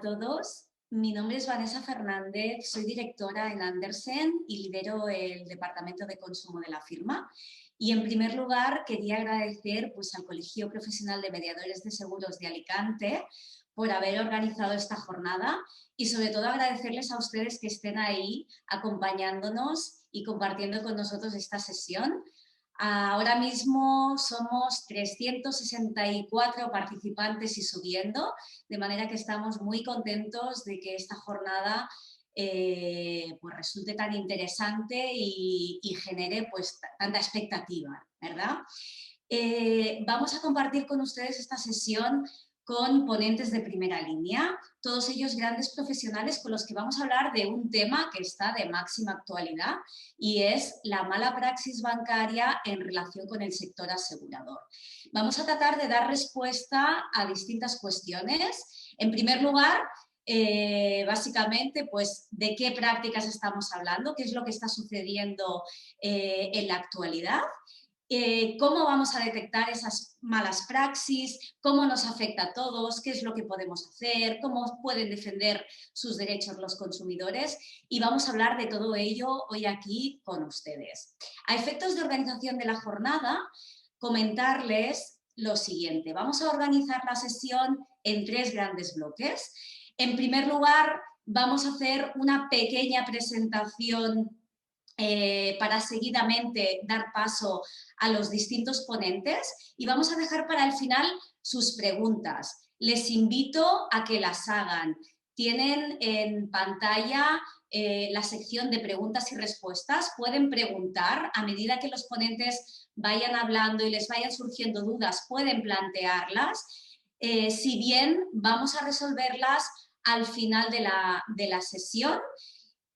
todos, mi nombre es Vanessa Fernández, soy directora en Andersen y lidero el departamento de consumo de la firma. Y en primer lugar quería agradecer al Colegio Profesional de Mediadores de Seguros de Alicante por haber organizado esta jornada y sobre todo agradecerles a ustedes que estén ahí acompañándonos y compartiendo con nosotros esta sesión. Ahora mismo somos 364 participantes y subiendo, de manera que estamos muy contentos de que esta jornada resulte tan interesante y genere tanta expectativa, ¿verdad? Vamos a compartir con ustedes esta sesión con ponentes de primera línea, todos ellos grandes profesionales con los que vamos a hablar de un tema que está de máxima actualidad y es la mala praxis bancaria en relación con el sector asegurador. Vamos a tratar de dar respuesta a distintas cuestiones. En primer lugar, básicamente, de qué prácticas estamos hablando, qué es lo que está sucediendo en la actualidad. Cómo vamos a detectar esas malas praxis, cómo nos afecta a todos, qué es lo que podemos hacer, cómo pueden defender sus derechos los consumidores y vamos a hablar de todo ello hoy aquí con ustedes. A efectos de organización de la jornada, comentarles lo siguiente. Vamos a organizar la sesión en 3 grandes bloques. En primer lugar, vamos a hacer una pequeña presentación para seguidamente dar paso a los distintos ponentes y vamos a dejar para el final sus preguntas. Les invito a que las hagan. Tienen en pantalla la sección de preguntas y respuestas. Pueden preguntar a medida que los ponentes vayan hablando y les vayan surgiendo dudas, pueden plantearlas. Si bien vamos a resolverlas al final de la sesión.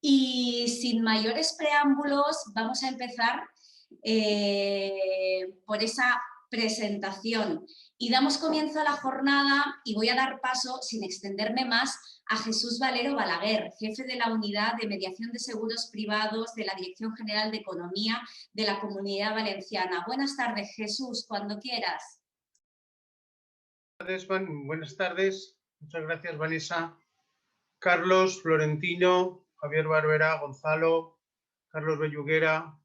Y sin mayores preámbulos, vamos a empezar por esa presentación. Y damos comienzo a la jornada y voy a dar paso, sin extenderme más, a Jesús Valero Balaguer, jefe de la Unidad de Mediación de Seguros Privados de la Dirección General de Economía de la Comunidad Valenciana. Buenas tardes, Jesús, cuando quieras. Buenas tardes, muchas gracias, Vanessa. Carlos, Florentino, Javier Barberá, Gonzalo, Carlos Belluguera,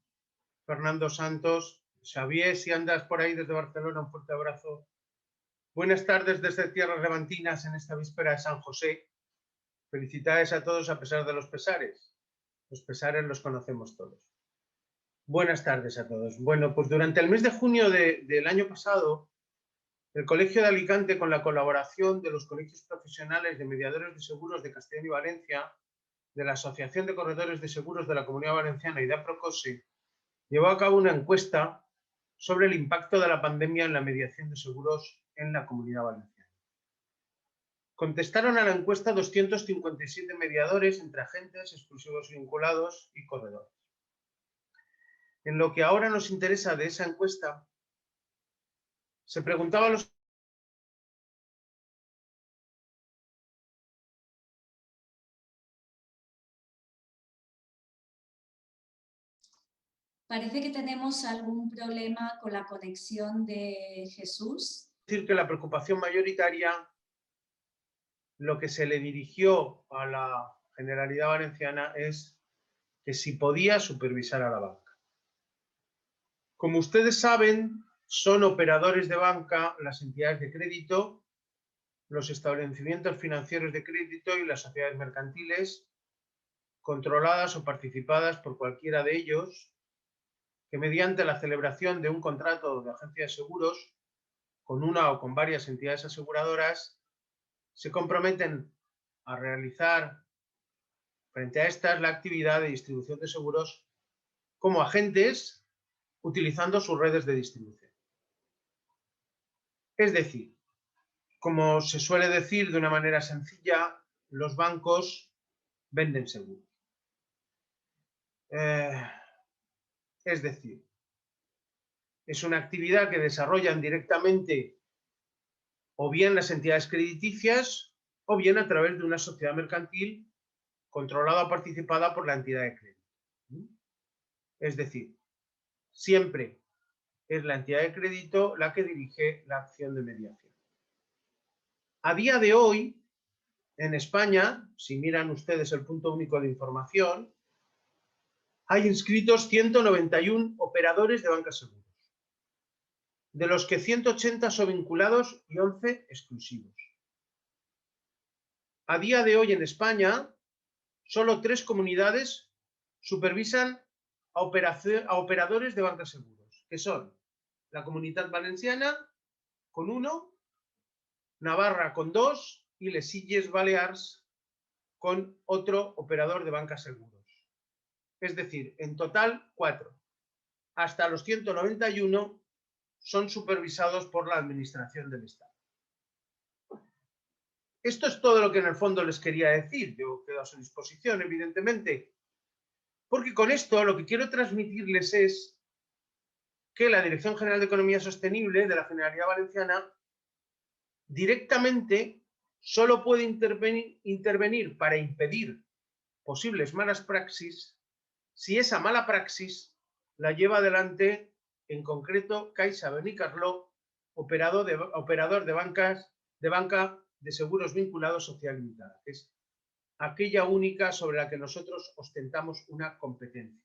Fernando Santos, Xavier, si andas por ahí desde Barcelona, un fuerte abrazo. Buenas tardes desde tierras levantinas en esta víspera de San José. Felicidades a todos a pesar de los pesares. Los pesares los conocemos todos. Buenas tardes a todos. Bueno, pues durante el mes de junio del año pasado, el Colegio de Alicante, con la colaboración de los colegios profesionales de mediadores de seguros de Castellón y Valencia, de la Asociación de Corredores de Seguros de la Comunidad Valenciana y de APROCOSE, llevó a cabo una encuesta sobre el impacto de la pandemia en la mediación de seguros en la Comunidad Valenciana. Contestaron a la encuesta 257 mediadores entre agentes, exclusivos y vinculados y corredores. En lo que ahora nos interesa de esa encuesta, se preguntaba a los Parece que tenemos algún problema con la conexión de Jesús. decir que la preocupación mayoritaria, lo que se le dirigió a la Generalidad Valenciana es que si podía supervisar a la banca. Como ustedes saben, son operadores de banca las entidades de crédito, los establecimientos financieros de crédito y las sociedades mercantiles, controladas o participadas por cualquiera de ellos, que mediante la celebración de un contrato de agencia de seguros con una o con varias entidades aseguradoras, se comprometen a realizar frente a estas la actividad de distribución de seguros como agentes utilizando sus redes de distribución. Es decir, como se suele decir de una manera sencilla, los bancos venden seguros. Es decir, es una actividad que desarrollan directamente o bien las entidades crediticias o bien a través de una sociedad mercantil controlada o participada por la entidad de crédito. Es decir, siempre es la entidad de crédito la que dirige la acción de mediación. A día de hoy, En España, si miran ustedes el punto único de información, hay inscritos 191 operadores de banca seguros, de los que 180 son vinculados y 11 exclusivos. A día de hoy en España, solo 3 comunidades supervisan a operadores de banca seguros, que son la Comunitat Valenciana con 1, Navarra con 2 y les Illes Balears con otro operador de banca seguros. Es decir, en total 4. Hasta los 191 son supervisados por la Administración del Estado. Esto es todo lo que en el fondo les quería decir. Yo quedo a su disposición, evidentemente, porque con esto lo que quiero transmitirles es que la Dirección General de Economía Sostenible de la Generalidad Valenciana directamente solo puede intervenir para impedir posibles malas praxis si esa mala praxis la lleva adelante, en concreto, Caixa Benicarló, operador de banca de seguros vinculados Sociedad Limitada, que es aquella única sobre la que nosotros ostentamos una competencia.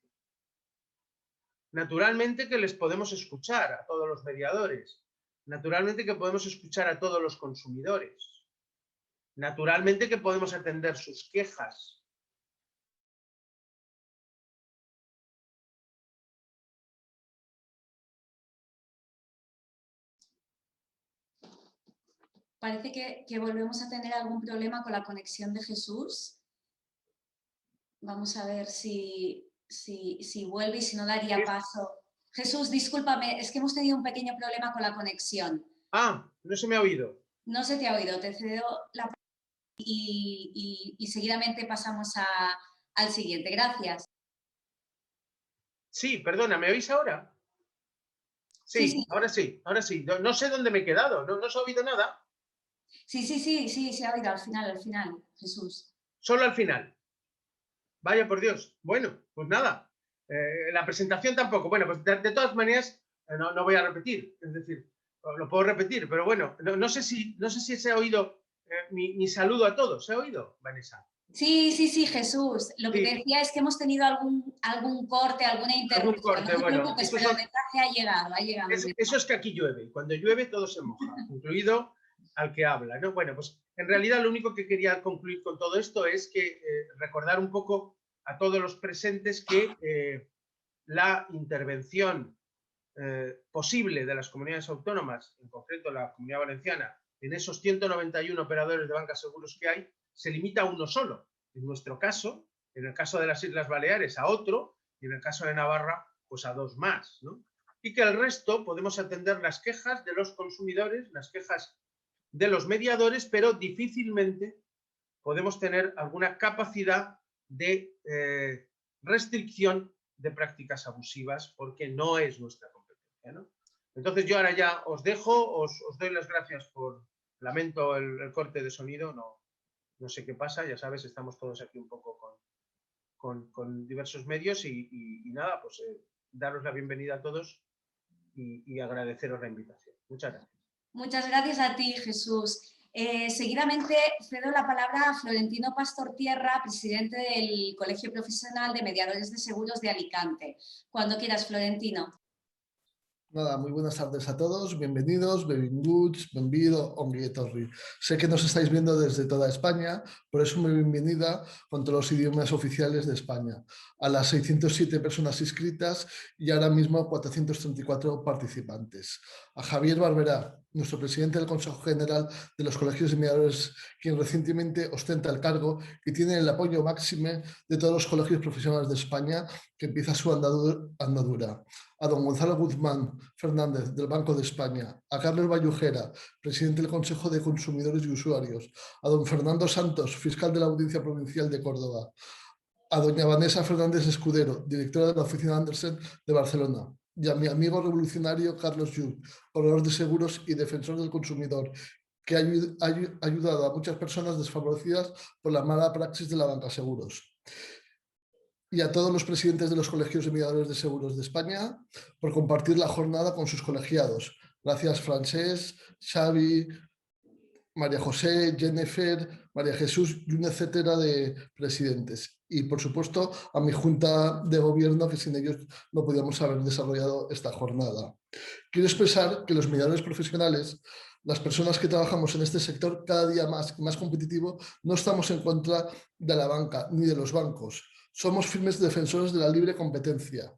Naturalmente que les podemos escuchar a todos los mediadores, naturalmente que podemos escuchar a todos los consumidores, naturalmente que podemos atender sus quejas. Parece que volvemos a tener algún problema con la conexión de Jesús. Vamos a ver si vuelve y si no daría paso. Jesús, discúlpame, es que hemos tenido un pequeño problema con la conexión. Ah, no se me ha oído. No se te ha oído, te cedo la palabra y seguidamente pasamos al siguiente. Gracias. Sí, perdona, ¿me oís ahora? Sí, sí. Ahora sí, ahora sí. No sé dónde me he quedado, no se ha oído nada. Sí, se ha oído al final, Jesús. Solo al final. Vaya por Dios. Bueno, pues nada. La presentación tampoco. Bueno, pues de todas maneras, no voy a repetir. Es decir, lo puedo repetir, pero bueno, no sé si se ha oído mi saludo a todos. ¿Se ha oído, Vanessa? Sí, Jesús. Lo que te decía es que hemos tenido algún corte, alguna interrupción. Algún corte, no te preocupes, pero el mensaje ha llegado. Eso es que aquí llueve. Cuando llueve todo se moja, incluido al que habla, ¿no? Bueno, pues en realidad lo único que quería concluir con todo esto es que recordar un poco a todos los presentes que la intervención posible de las comunidades autónomas, en concreto la Comunidad Valenciana, en esos 191 operadores de banca seguros que hay, se limita a uno solo. En nuestro caso, en el caso de las Islas Baleares, a otro, y en el caso de Navarra, pues a 2 más, ¿no? Y que el resto podemos atender las quejas de los consumidores, las quejas de los mediadores, pero difícilmente podemos tener alguna capacidad de restricción de prácticas abusivas porque no es nuestra competencia, ¿no? Entonces yo ahora ya os dejo, os doy las gracias por, lamento el corte de sonido, no sé qué pasa, ya sabes, estamos todos aquí un poco con diversos medios y nada, pues daros la bienvenida a todos y agradeceros la invitación. Muchas gracias. Muchas gracias a ti, Jesús. Seguidamente cedo la palabra a Florentino Pastor Tierra, presidente del Colegio Profesional de Mediadores de Seguros de Alicante. Cuando quieras, Florentino. Nada, muy buenas tardes a todos, bienvenidos, benvinguts, benvido, ongi etorri. Sé que nos estáis viendo desde toda España, por eso muy bienvenida con todos los idiomas oficiales de España, a las 607 personas inscritas y ahora mismo 434 participantes. A Javier Barberá, nuestro presidente del Consejo General de los Colegios de Mediadores, quien recientemente ostenta el cargo y tiene el apoyo máximo de todos los colegios profesionales de España, que empieza su andadura. A don Gonzalo Guzmán Fernández, del Banco de España, a Carlos Vallujera, presidente del Consejo de Consumidores y Usuarios, a don Fernando Santos, fiscal de la Audiencia Provincial de Córdoba, a doña Vanessa Fernández Escudero, directora de la Oficina Andersen de Barcelona, y a mi amigo revolucionario Carlos Llull, orador de seguros y defensor del consumidor, que ha ayudado a muchas personas desfavorecidas por la mala praxis de la banca seguros. Y a todos los presidentes de los colegios de mediadores de seguros de España por compartir la jornada con sus colegiados. Gracias, Francesc, Xavi, María José, Jennifer, María Jesús y un etcétera de presidentes. Y por supuesto a mi junta de gobierno, que sin ellos no podíamos haber desarrollado esta jornada. Quiero expresar que los mediadores profesionales, las personas que trabajamos en este sector cada día más competitivo, no estamos en contra de la banca ni de los bancos. Somos firmes defensores de la libre competencia.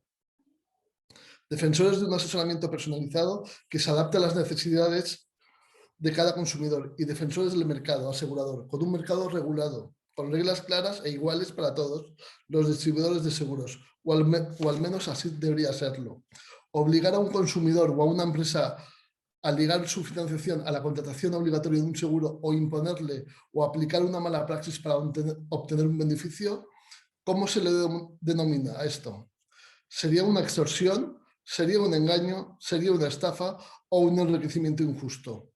Defensores de un asesoramiento personalizado que se adapte a las necesidades de cada consumidor y defensores del mercado asegurador, con un mercado regulado, con reglas claras e iguales para todos los distribuidores de seguros, o al menos así debería serlo. Obligar a un consumidor o a una empresa a ligar su financiación a la contratación obligatoria de un seguro o imponerle o aplicar una mala praxis para obtener un beneficio, ¿cómo se le denomina a esto? ¿Sería una extorsión? ¿Sería un engaño? ¿Sería una estafa o un enriquecimiento injusto?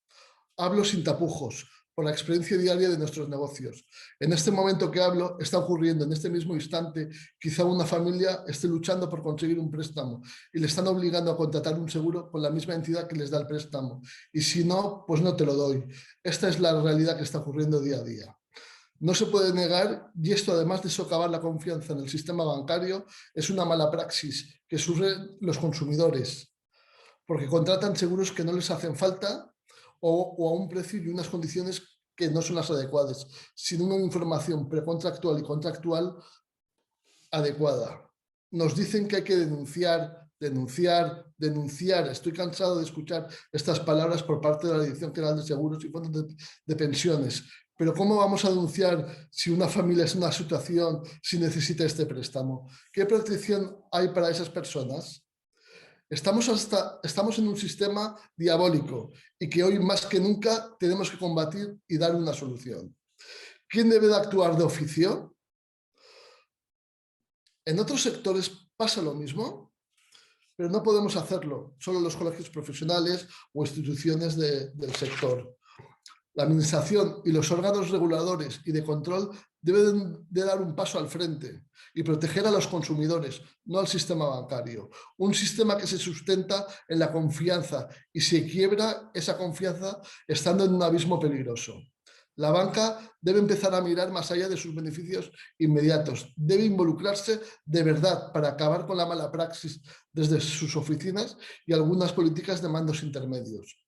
Hablo sin tapujos, por la experiencia diaria de nuestros negocios. En este momento que hablo, está ocurriendo en este mismo instante, quizá una familia esté luchando por conseguir un préstamo y le están obligando a contratar un seguro con la misma entidad que les da el préstamo. Y si no, pues no te lo doy. Esta es la realidad que está ocurriendo día a día. No se puede negar, y esto además de socavar la confianza en el sistema bancario, es una mala praxis que sufren los consumidores, porque contratan seguros que no les hacen falta o a un precio y unas condiciones que no son las adecuadas, sin una información precontractual y contractual adecuada. Nos dicen que hay que denunciar, denunciar, denunciar. Estoy cansado de escuchar estas palabras por parte de la Dirección General de Seguros y Fondos de Pensiones. Pero ¿cómo vamos a denunciar si una familia es en una situación, si necesita este préstamo? ¿Qué protección hay para esas personas? Estamos en un sistema diabólico y que hoy más que nunca tenemos que combatir y dar una solución. ¿Quién debe de actuar de oficio? En otros sectores pasa lo mismo, pero no podemos hacerlo solo los colegios profesionales o instituciones del sector. La administración y los órganos reguladores y de control deben de dar un paso al frente y proteger a los consumidores, no al sistema bancario. Un sistema que se sustenta en la confianza y se quiebra esa confianza estando en un abismo peligroso. La banca debe empezar a mirar más allá de sus beneficios inmediatos. Debe involucrarse de verdad para acabar con la mala praxis desde sus oficinas y algunas políticas de mandos intermedios.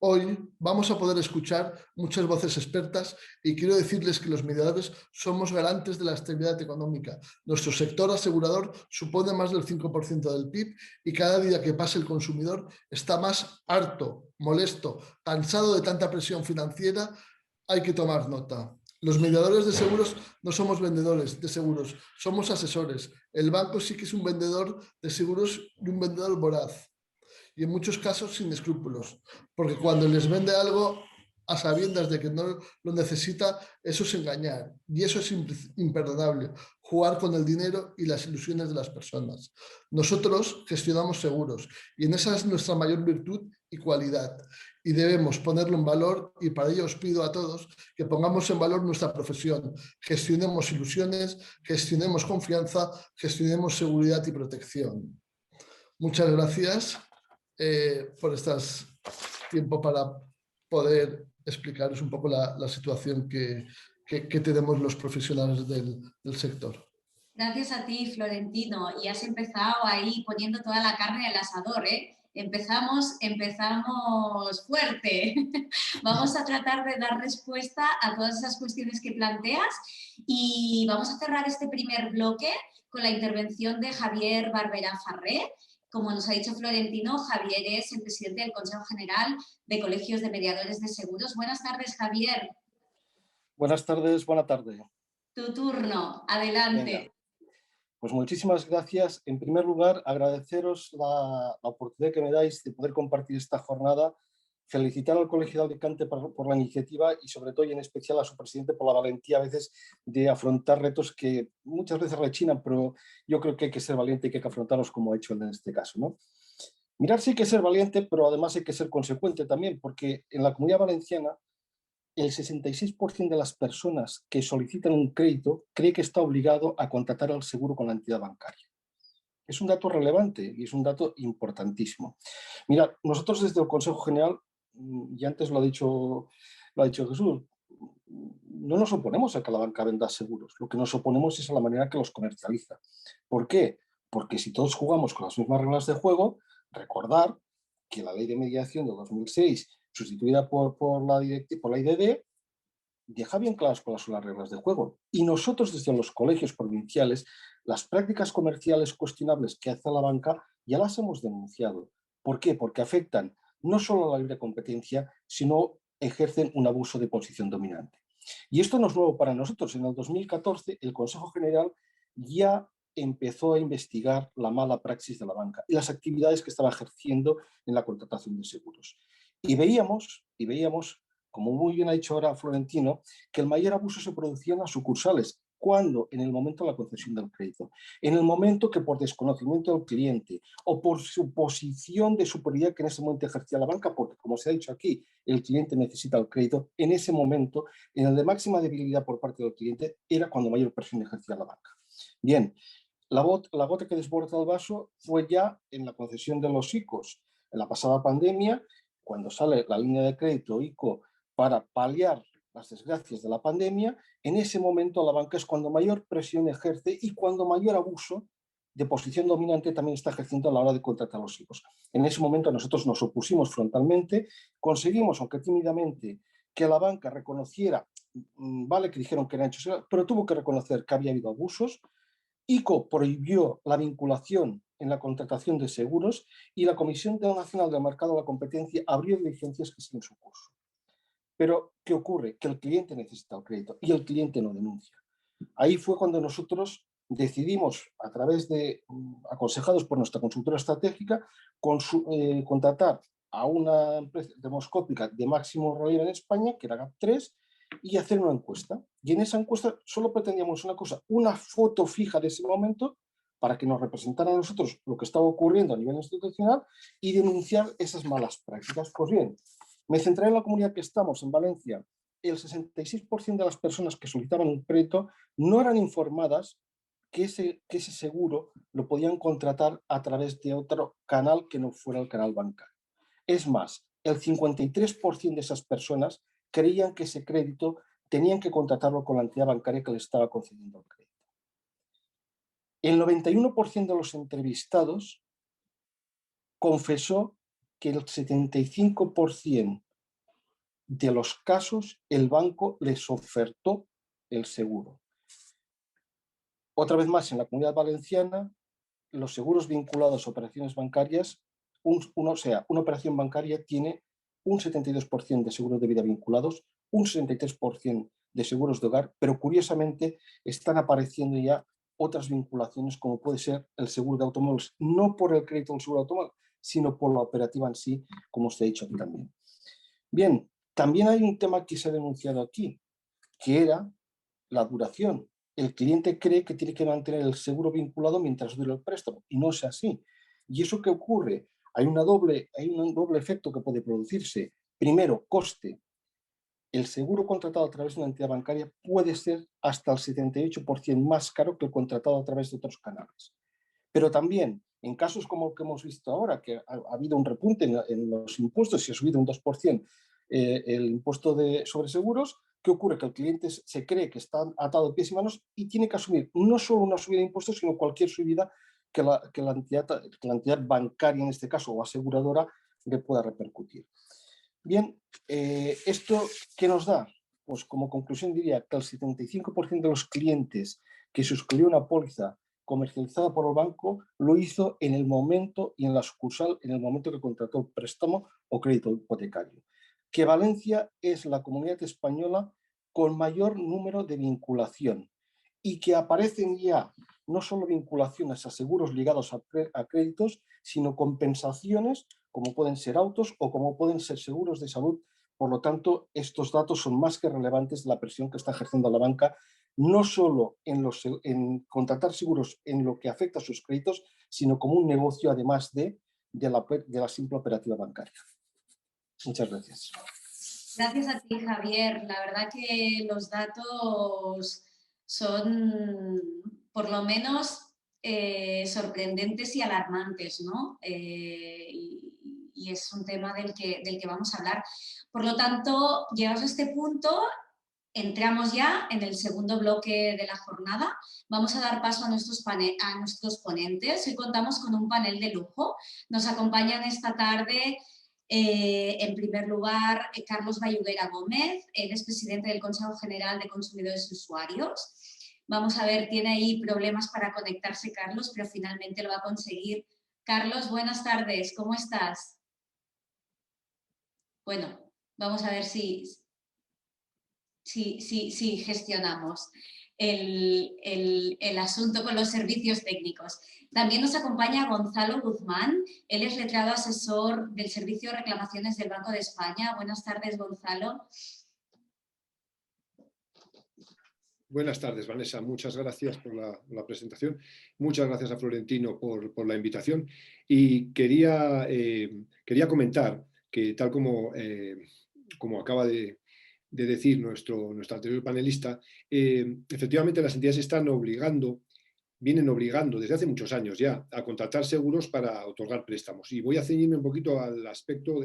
Hoy vamos a poder escuchar muchas voces expertas y quiero decirles que los mediadores somos garantes de la estabilidad económica. Nuestro sector asegurador supone más del 5% del PIB y cada día que pasa el consumidor está más harto, molesto, cansado de tanta presión financiera. Hay que tomar nota. Los mediadores de seguros no somos vendedores de seguros, somos asesores. El banco sí que es un vendedor de seguros y un vendedor voraz. Y en muchos casos sin escrúpulos, porque cuando les vende algo a sabiendas de que no lo necesita, eso es engañar y eso es imperdonable, jugar con el dinero y las ilusiones de las personas. Nosotros gestionamos seguros y en esa es nuestra mayor virtud y cualidad y debemos ponerlo en valor y para ello os pido a todos que pongamos en valor nuestra profesión, gestionemos ilusiones, gestionemos confianza, gestionemos seguridad y protección. Muchas gracias por este tiempo para poder explicaros un poco la situación que tenemos los profesionales del sector. Gracias a ti, Florentino. Y has empezado ahí poniendo toda la carne en el asador, ¿eh? Empezamos fuerte. Vamos a tratar de dar respuesta a todas esas cuestiones que planteas y vamos a cerrar este primer bloque con la intervención de Javier Barberá Farré. Como nos ha dicho Florentino, Javier es el presidente del Consejo General de Colegios de Mediadores de Seguros. Buenas tardes, Javier. Buenas tardes, buena tarde. Tu turno, adelante. Venga. Pues muchísimas gracias. En primer lugar, agradeceros la oportunidad que me dais de poder compartir esta jornada, felicitar al Colegio de Alicante por la iniciativa y sobre todo y en especial a su presidente por la valentía a veces de afrontar retos que muchas veces rechinan, pero yo creo que hay que ser valiente y que hay que afrontarlos como ha hecho en este caso, ¿no? Mirar sí hay que ser valiente, pero además hay que ser consecuente también, porque en la Comunidad Valenciana el 66% de las personas que solicitan un crédito cree que está obligado a contratar el seguro con la entidad bancaria. Es un dato relevante y es un dato importantísimo. Mira, nosotros desde el Consejo General, y antes lo ha dicho lo ha dicho Jesús, no nos oponemos a que la banca venda seguros, lo que nos oponemos es a la manera que los comercializa. ¿Por qué? Porque si todos jugamos con las mismas reglas de juego, recordar que la ley de mediación de 2006, sustituida por la IDD, deja bien claras cuáles son las reglas de juego. Y nosotros desde los colegios provinciales, las prácticas comerciales cuestionables que hace la banca ya las hemos denunciado. ¿Por qué? Porque afectan no solo a la libre competencia, sino ejercen un abuso de posición dominante. Y esto no es nuevo para nosotros. En el 2014 el Consejo General ya empezó a investigar la mala praxis de la banca y las actividades que estaba ejerciendo en la contratación de seguros. Y veíamos, como muy bien ha dicho ahora Florentino, que el mayor abuso se producía en las sucursales. ¿Cuándo? En el momento de la concesión del crédito. En el momento que por desconocimiento del cliente o por su posición de superioridad que en ese momento ejercía la banca, porque como se ha dicho aquí, el cliente necesita el crédito, en ese momento, en el de máxima debilidad por parte del cliente, era cuando mayor presión ejercía la banca. Bien, la gota que desborda el vaso fue ya en la concesión de los ICOs. En la pasada pandemia, cuando sale la línea de crédito ICO para paliar las desgracias de la pandemia, en ese momento la banca es cuando mayor presión ejerce y cuando mayor abuso de posición dominante también está ejerciendo a la hora de contratar los ICOs. En ese momento nosotros nos opusimos frontalmente, conseguimos, aunque tímidamente, que la banca reconociera, vale que dijeron que eran hechos, pero tuvo que reconocer que había habido abusos. ICO prohibió la vinculación en la contratación de seguros y la Comisión Nacional del Mercado de la Competencia abrió diligencias que siguen su curso. Pero, ¿qué ocurre? Que el cliente necesita el crédito y el cliente no denuncia. Ahí fue cuando nosotros decidimos, a través de, aconsejados por nuestra consultora estratégica, contratar a una empresa demoscópica de máximo relieve en España, que era GAP3, y hacer una encuesta. Y en esa encuesta solo pretendíamos una cosa, una foto fija de ese momento para que nos representara a nosotros lo que estaba ocurriendo a nivel institucional y denunciar esas malas prácticas. Pues bien, me centraré en la comunidad que estamos, en Valencia. El 66% de las personas que solicitaban un crédito no eran informadas que ese seguro lo podían contratar a través de otro canal que no fuera el canal bancario. Es más, el 53% de esas personas creían que ese crédito tenían que contratarlo con la entidad bancaria que les estaba concediendo el crédito. El 91% de los entrevistados confesó que el 75% de los casos el banco les ofertó el seguro. Otra vez más, en la Comunidad Valenciana, los seguros vinculados a operaciones bancarias, una operación bancaria tiene un 72% de seguros de vida vinculados, un 63% de seguros de hogar, pero curiosamente están apareciendo ya otras vinculaciones como puede ser el seguro de automóviles, no por el crédito del seguro de automóvil, sino por la operativa en sí, como os he dicho aquí también. Bien, también hay un tema que se ha denunciado aquí, que era la duración. El cliente cree que tiene que mantener el seguro vinculado mientras dure el préstamo, y no es así. ¿Y eso qué ocurre? Hay un doble efecto que puede producirse. Primero, coste. El seguro contratado a través de una entidad bancaria puede ser hasta el 78% más caro que el contratado a través de otros canales. Pero también, en casos como el que hemos visto ahora, que ha habido un repunte en los impuestos y ha subido un 2% el impuesto sobre seguros, ¿qué ocurre? Que el cliente se cree que está atado de pies y manos y tiene que asumir no solo una subida de impuestos, sino cualquier subida que la entidad bancaria, en este caso, o aseguradora, le pueda repercutir. Bien, ¿esto qué nos da? Pues como conclusión diría que el 75% de los clientes que suscribió una póliza comercializada por el banco lo hizo en el momento y en la sucursal, en el momento que contrató el préstamo o crédito hipotecario. Que Valencia es la comunidad española con mayor número de vinculación y que aparecen ya no solo vinculaciones a seguros ligados a créditos, sino compensaciones como pueden ser autos o como pueden ser seguros de salud. Por lo tanto, estos datos son más que relevantes de la presión que está ejerciendo la banca, no solo en contratar seguros en lo que afecta a sus créditos, sino como un negocio además de la simple operativa bancaria. Muchas gracias. Gracias a ti, Javier. La verdad que los datos son, por lo menos, sorprendentes y alarmantes, ¿no? Y y es un tema del que vamos a hablar. Por lo tanto, llegados a este punto, entramos ya en el segundo bloque de la jornada. Vamos a dar paso a nuestros ponentes. Hoy contamos con un panel de lujo. Nos acompañan esta tarde, en primer lugar, Carlos Bayuguera Gómez. Él es presidente del Consejo General de Consumidores y Usuarios. Vamos a ver, tiene ahí problemas para conectarse Carlos, pero finalmente lo va a conseguir. Carlos, buenas tardes. ¿Cómo estás? Bueno, vamos a ver si gestionamos el asunto con los servicios técnicos. También nos acompaña Gonzalo Guzmán, él es letrado asesor del Servicio de Reclamaciones del Banco de España. Buenas tardes, Gonzalo. Buenas tardes, Vanessa. Muchas gracias por la presentación. Muchas gracias a Florentino por la invitación. Y quería comentar que, tal como acaba de decir nuestro anterior panelista, efectivamente las entidades vienen obligando desde hace muchos años ya a contratar seguros para otorgar préstamos. Y voy a ceñirme un poquito al aspecto,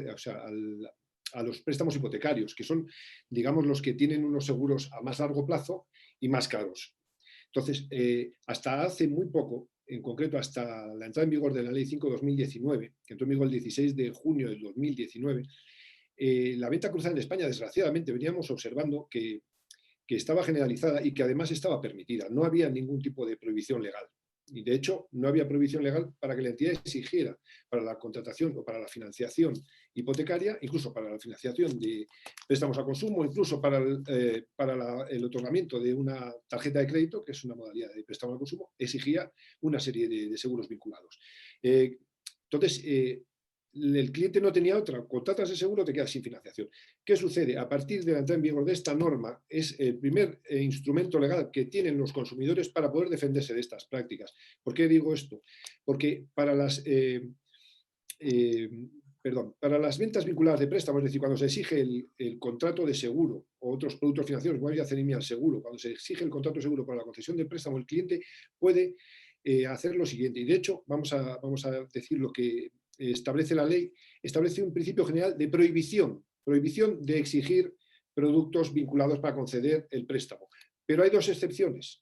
a los préstamos hipotecarios, que son, digamos, los que tienen unos seguros a más largo plazo y más caros. Entonces, hasta hace muy poco, en concreto hasta la entrada en vigor de la Ley 5/2019, que entró en vigor el 16 de junio del 2019, la venta cruzada en España, desgraciadamente, veníamos observando que estaba generalizada y que además estaba permitida. No había ningún tipo de prohibición legal. Y de hecho, no había prohibición legal para que la entidad exigiera para la contratación o para la financiación hipotecaria, incluso para la financiación de préstamos a consumo, incluso para el otorgamiento de una tarjeta de crédito, que es una modalidad de préstamo a consumo, exigía una serie de seguros vinculados. Entonces, el cliente no tenía otra, contratas el seguro, te quedas sin financiación. ¿Qué sucede? A partir de la entrada en vigor de esta norma, es el primer instrumento legal que tienen los consumidores para poder defenderse de estas prácticas. ¿Por qué digo esto? Porque para las ventas vinculadas de préstamos, es decir, cuando se exige el contrato de seguro o otros productos financieros, como ya al seguro, cuando se exige el contrato de seguro para la concesión del préstamo, el cliente puede hacer lo siguiente. Y de hecho, vamos a decir lo que establece la ley, establece un principio general de prohibición de exigir productos vinculados para conceder el préstamo. Pero hay dos excepciones.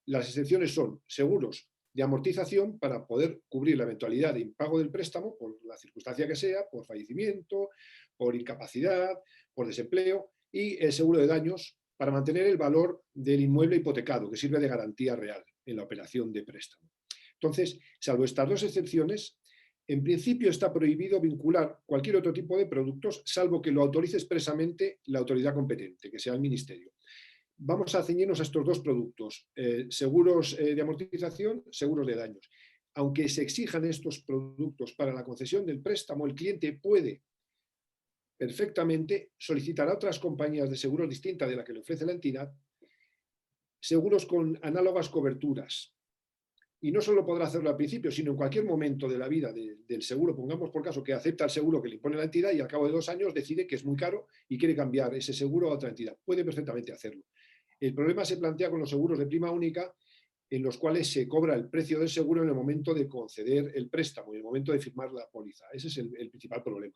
Las excepciones son seguros de amortización para poder cubrir la eventualidad de impago del préstamo por la circunstancia que sea, por fallecimiento, por incapacidad, por desempleo, y el seguro de daños para mantener el valor del inmueble hipotecado, que sirve de garantía real en la operación de préstamo. Entonces, salvo estas dos excepciones, en principio está prohibido vincular cualquier otro tipo de productos, salvo que lo autorice expresamente la autoridad competente, que sea el Ministerio. Vamos a ceñirnos a estos dos productos, seguros de amortización, seguros de daños. Aunque se exijan estos productos para la concesión del préstamo, el cliente puede perfectamente solicitar a otras compañías de seguros distintas de la que le ofrece la entidad, seguros con análogas coberturas. Y no solo podrá hacerlo al principio, sino en cualquier momento de la vida del seguro. Pongamos por caso que acepta el seguro que le impone la entidad y al cabo de 2 años decide que es muy caro y quiere cambiar ese seguro a otra entidad. Puede perfectamente hacerlo. El problema se plantea con los seguros de prima única, en los cuales se cobra el precio del seguro en el momento de conceder el préstamo y en el momento de firmar la póliza. Ese es el principal problema.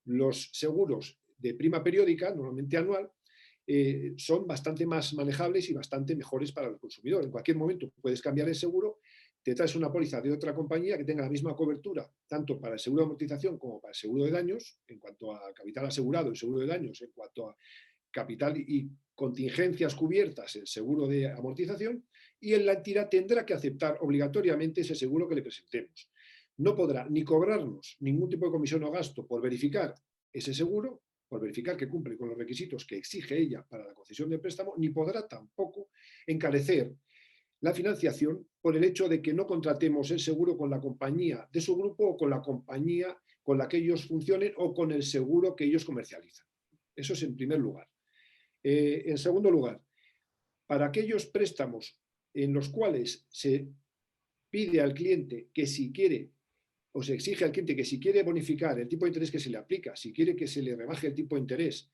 Los seguros de prima periódica, normalmente anual, son bastante más manejables y bastante mejores para el consumidor. En cualquier momento puedes cambiar el seguro, te traes una póliza de otra compañía que tenga la misma cobertura, tanto para el seguro de amortización como para el seguro de daños, en cuanto a capital asegurado, el seguro de daños, en cuanto a capital y contingencias cubiertas, el seguro de amortización, y la entidad tendrá que aceptar obligatoriamente ese seguro que le presentemos. No podrá ni cobrarnos ningún tipo de comisión o gasto por verificar ese seguro, por verificar que cumple con los requisitos que exige ella para la concesión del préstamo, ni podrá tampoco encarecer la financiación por el hecho de que no contratemos el seguro con la compañía de su grupo o con la compañía con la que ellos funcionen o con el seguro que ellos comercializan. Eso es en primer lugar. En segundo lugar, para aquellos préstamos en los cuales se pide al cliente que si quiere o se exige al cliente que si quiere bonificar el tipo de interés que se le aplica, si quiere que se le rebaje el tipo de interés,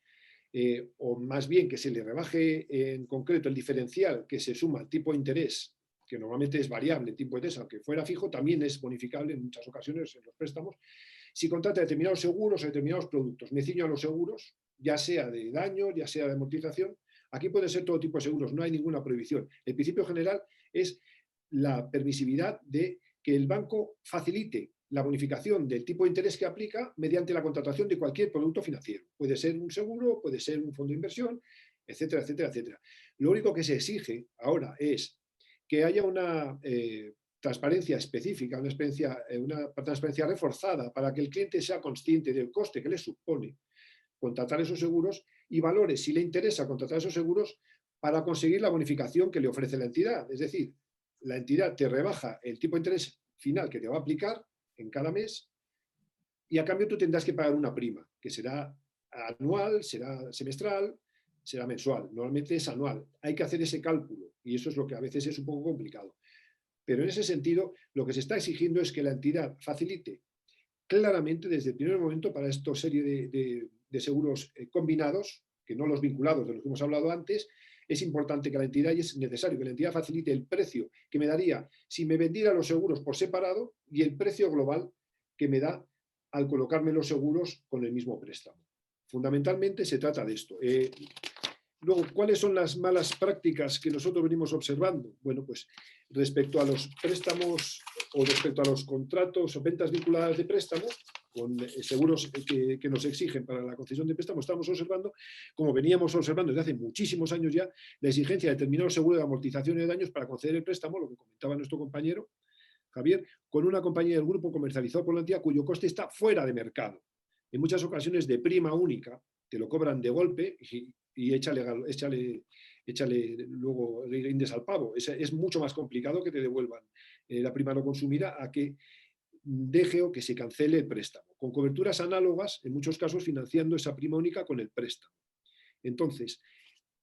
o más bien que se le rebaje en concreto el diferencial que se suma al tipo de interés, que normalmente es variable el tipo de interés, aunque fuera fijo, también es bonificable en muchas ocasiones en los préstamos. si contrata determinados seguros o determinados productos. Me ciño a los seguros, ya sea de daño, ya sea de amortización. Aquí puede ser todo tipo de seguros, no hay ninguna prohibición. El principio general es la permisividad de que el banco facilite la bonificación del tipo de interés que aplica mediante la contratación de cualquier producto financiero. Puede ser un seguro, puede ser un fondo de inversión, etcétera, etcétera, etcétera. Lo único que se exige ahora es que haya una transparencia específica, una transparencia reforzada para que el cliente sea consciente del coste que le supone contratar esos seguros y valore si le interesa contratar esos seguros para conseguir la bonificación que le ofrece la entidad. Es decir, la entidad te rebaja el tipo de interés final que te va a aplicar en cada mes y a cambio tú tendrás que pagar una prima, que será anual, será semestral, será mensual. Normalmente es anual. Hay que hacer ese cálculo y eso es lo que a veces es un poco complicado. Pero en ese sentido, lo que se está exigiendo es que la entidad facilite claramente desde el primer momento para esta serie de seguros combinados, que no los vinculados de los que hemos hablado antes. Es importante que la entidad, y es necesario que la entidad facilite el precio que me daría si me vendiera los seguros por separado y el precio global que me da al colocarme los seguros con el mismo préstamo. Fundamentalmente se trata de esto. Luego, ¿cuáles son las malas prácticas que nosotros venimos observando? Bueno, pues respecto a los préstamos o respecto a los contratos o ventas vinculadas de préstamo, con seguros que nos exigen para la concesión de préstamo, estamos observando, como veníamos observando desde hace muchísimos años ya, la exigencia de determinados seguros de amortización de daños para conceder el préstamo, lo que comentaba nuestro compañero Javier, con una compañía del grupo comercializado por la entidad cuyo coste está fuera de mercado. En muchas ocasiones de prima única, te lo cobran de golpe y échale luego rindes al pavo. Es mucho más complicado que te devuelvan la prima no consumida a que deje o que se cancele el préstamo, con coberturas análogas, en muchos casos financiando esa prima única con el préstamo. Entonces,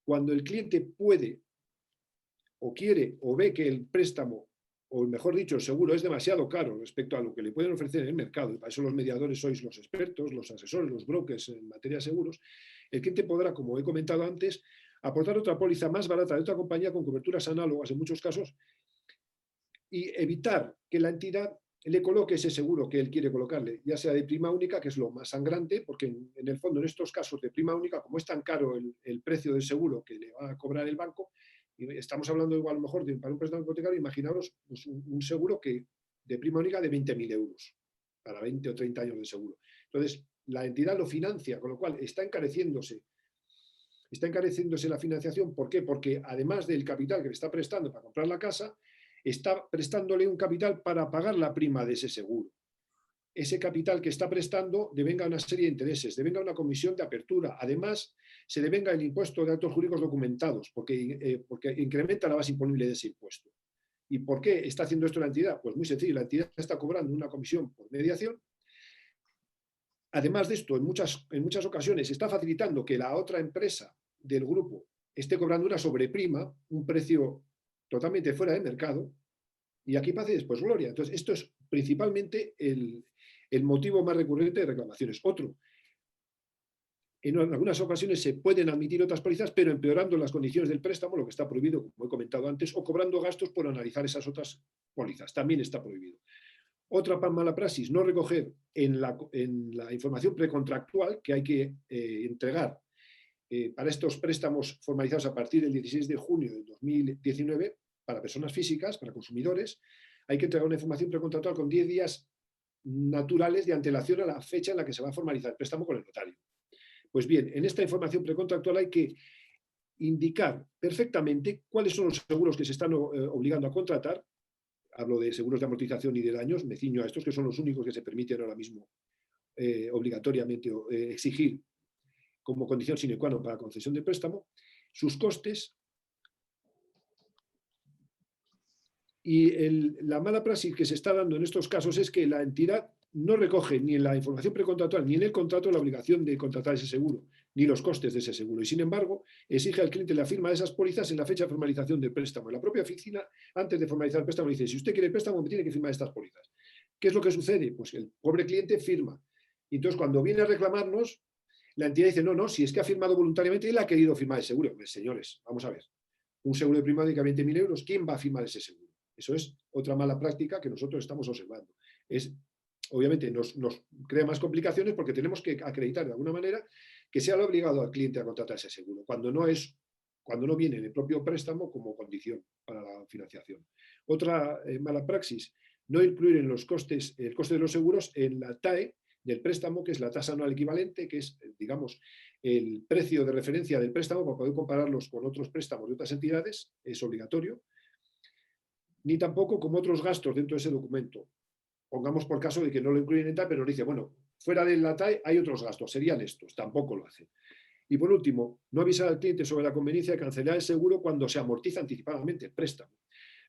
cuando el cliente puede o quiere o ve que el préstamo, o mejor dicho, el seguro es demasiado caro respecto a lo que le pueden ofrecer en el mercado, y para eso los mediadores sois los expertos, los asesores, los brokers en materia de seguros, el cliente podrá, como he comentado antes, aportar otra póliza más barata de otra compañía con coberturas análogas en muchos casos y evitar que la entidad le coloque ese seguro que él quiere colocarle, ya sea de prima única, que es lo más sangrante, porque en el fondo en estos casos de prima única, como es tan caro el precio del seguro que le va a cobrar el banco, y estamos hablando igual a lo mejor para un préstamo hipotecario, imaginaros pues, un seguro de prima única de 20.000 euros para 20 o 30 años de seguro. Entonces, la entidad lo financia, con lo cual está encareciéndose la financiación. ¿Por qué? Porque además del capital que le está prestando para comprar la casa, está prestándole un capital para pagar la prima de ese seguro. Ese capital que está prestando devenga una serie de intereses, devenga una comisión de apertura. Además, se devenga el impuesto de actos jurídicos documentados, porque incrementa la base imponible de ese impuesto. ¿Y por qué está haciendo esto la entidad? Pues muy sencillo, la entidad está cobrando una comisión por mediación. Además de esto, en muchas ocasiones está facilitando que la otra empresa del grupo esté cobrando una sobreprima, un precio totalmente fuera de mercado, y aquí pasa después gloria. Entonces, esto es principalmente el motivo más recurrente de reclamaciones. Otro, en algunas ocasiones se pueden admitir otras pólizas, pero empeorando las condiciones del préstamo, lo que está prohibido, como he comentado antes, o cobrando gastos por analizar esas otras pólizas. También está prohibido. Otra mala praxis, no recoger en la información precontractual que hay que entregar para estos préstamos formalizados a partir del 16 de junio de 2019, para personas físicas, para consumidores, hay que entregar una información precontractual con 10 días naturales de antelación a la fecha en la que se va a formalizar el préstamo con el notario. Pues bien, en esta información precontractual hay que indicar perfectamente cuáles son los seguros que se están obligando a contratar. Hablo de seguros de amortización y de daños, me ciño a estos que son los únicos que se permiten ahora mismo obligatoriamente exigir como condición sine qua non para la concesión de préstamo, sus costes. Y la mala praxis que se está dando en estos casos es que la entidad no recoge ni en la información precontractual ni en el contrato la obligación de contratar ese seguro, ni los costes de ese seguro. Y sin embargo, exige al cliente la firma de esas pólizas en la fecha de formalización del préstamo. La propia oficina, antes de formalizar el préstamo, dice, si usted quiere el préstamo, me tiene que firmar estas pólizas. ¿Qué es lo que sucede? Pues que el pobre cliente firma. Y entonces, cuando viene a reclamarnos, la entidad dice, no, si es que ha firmado voluntariamente y él ha querido firmar el seguro. Pues, señores, vamos a ver. Un seguro de prima única de 20.000 euros, ¿quién va a firmar ese seguro? Eso es otra mala práctica que nosotros estamos observando. Es obviamente nos crea más complicaciones porque tenemos que acreditar de alguna manera que sea lo obligado al cliente a contratar ese seguro, cuando no viene en el propio préstamo como condición para la financiación. Otra mala praxis, no incluir en los costes, el coste de los seguros en la TAE del préstamo, que es la tasa anual equivalente, que es, digamos, el precio de referencia del préstamo para poder compararlos con otros préstamos de otras entidades, es obligatorio, ni tampoco como otros gastos dentro de ese documento. Pongamos por caso de que no lo incluyen en TAE, pero nos dice, bueno, fuera de la TAE hay otros gastos, serían estos, tampoco lo hace. Y por último, no avisar al cliente sobre la conveniencia de cancelar el seguro cuando se amortiza anticipadamente el préstamo,